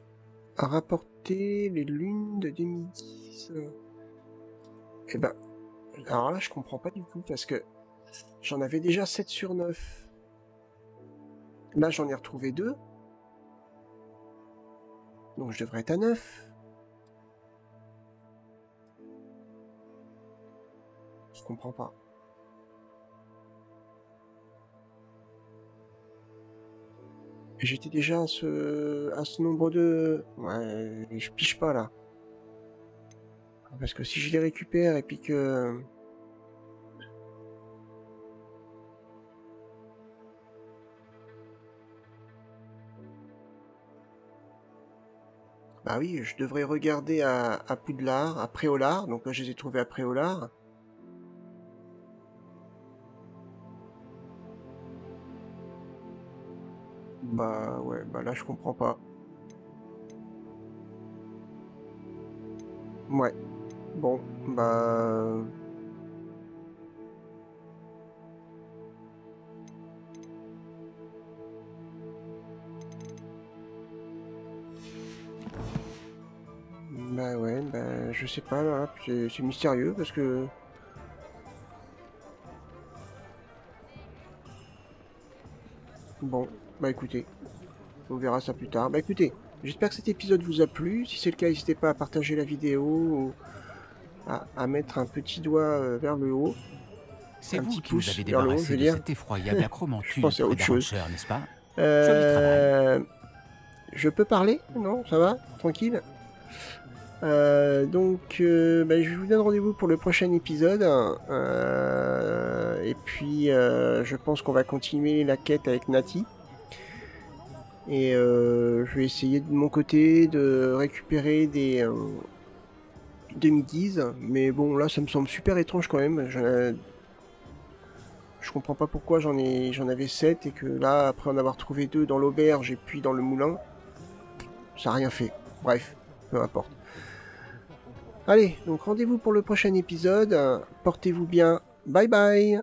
rapporter les lunes de 2010. Eh ben, alors là je comprends pas du tout parce que j'en avais déjà 7 sur 9. Là j'en ai retrouvé 2. Donc je devrais être à 9. Je comprends pas. J'étais déjà à ce nombre de... Ouais, je piche pas là. Parce que si je les récupère et puis que... Bah oui, je devrais regarder à Poudlard, à Préolard. Donc là, je les ai trouvés à Préolard. Bah ouais, bah là, je comprends pas. Ouais. Bon, bah... Bah ouais, bah je sais pas là, c'est mystérieux parce que... Bon, bah écoutez, on verra ça plus tard. Bah écoutez, j'espère que cet épisode vous a plu. Si c'est le cas, n'hésitez pas à partager la vidéo, ou à mettre un petit doigt vers le haut. C'est vous qui vous avez débarrassé de cette effroyable acromanture près d'Arrancher, n'est-ce pas? Je peux parler? Non, ça va? Tranquille? Je vous donne rendez-vous pour le prochain épisode. Et puis, je pense qu'on va continuer la quête avec Natty. Et je vais essayer de mon côté de récupérer des demi-guises. Mais bon, là, ça me semble super étrange quand même. Je comprends pas pourquoi j'en avais 7 et que là, après en avoir trouvé 2 dans l'auberge et puis dans le moulin, ça n'a rien fait. Bref, peu importe. Allez, donc rendez-vous pour le prochain épisode. Portez-vous bien. Bye bye.